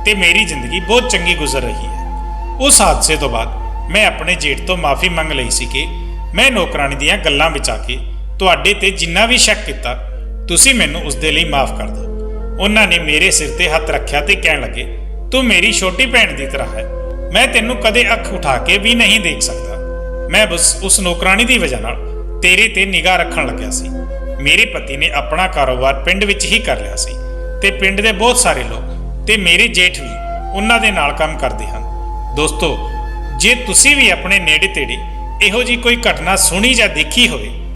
ਤੇ ਮੇਰੀ ਜ਼ਿੰਦਗੀ ਬਹੁਤ ਚੰਗੀ ਗੁਜ਼ਰ ਰਹੀ ਹੈ। ਉਸ ਹਾਦਸੇ ਤੋਂ ਬਾਅਦ ਮੈਂ ਆਪਣੇ ਜੇਠ ਤੋਂ ਮਾਫੀ ਮੰਗ ਲਈ ਸੀ ਕਿ ਮੈਂ ਨੌਕਰਾਣੀ ਦੀਆਂ ਗੱਲਾਂ ਵਿੱਚ ਆ ਕੇ ਤੁਹਾਡੇ ਤੇ ਜਿੰਨਾ ਵੀ ਸ਼ੱਕ ਕੀਤਾ, ਤੁਸੀਂ ਮੈਨੂੰ ਉਸ ਦੇ ਲਈ ਮਾਫ ਕਰ ਦਿਓ। ਉਹਨਾਂ ਨੇ ਮੇਰੇ ਸਿਰ ਤੇ ਹੱਥ ਰੱਖਿਆ ਤੇ ਕਹਿਣ ਲੱਗੇ, ਤੂੰ ਮੇਰੀ ਛੋਟੀ ਭੈਣ ਦੀ ਤਰ੍ਹਾਂ ਹੈ, ਮੈਂ ਤੈਨੂੰ ਕਦੇ ਅੱਖ ਉਠਾ ਕੇ ਵੀ ਨਹੀਂ ਦੇਖ ਸਕਦਾ। ਮੈਂ ਬਸ ਉਸ ਨੌਕਰਾਣੀ ਦੀ ਵਜ੍ਹਾ ਨਾਲ ਤੇਰੇ ਤੇ ਨਿਗਾਹ ਰੱਖਣ ਲੱਗਿਆ ਸੀ। ਮੇਰੇ ਪਤੀ ਨੇ ਆਪਣਾ ਕਾਰੋਬਾਰ ਪਿੰਡ ਵਿੱਚ ਹੀ ਕਰ ਲਿਆ ਸੀ ਤੇ ਪਿੰਡ ਦੇ ਬਹੁਤ ਸਾਰੇ ਲੋਕ ਤੇ ਮੇਰੇ ਜੇਠ ਵੀ ਉਹਨਾਂ ਦੇ ਨਾਲ ਕੰਮ ਕਰਦੇ ਹਨ। ਦੋਸਤੋ, ਜੇ ਤੁਸੀਂ ਵੀ ਆਪਣੇ ਨੇੜੇ ਤੇੜੇ ਇਹੋ ਜਿਹੀ ਕੋਈ ਘਟਨਾ ਸੁਣੀ ਜਾਂ ਦੇਖੀ ਹੋਵੇ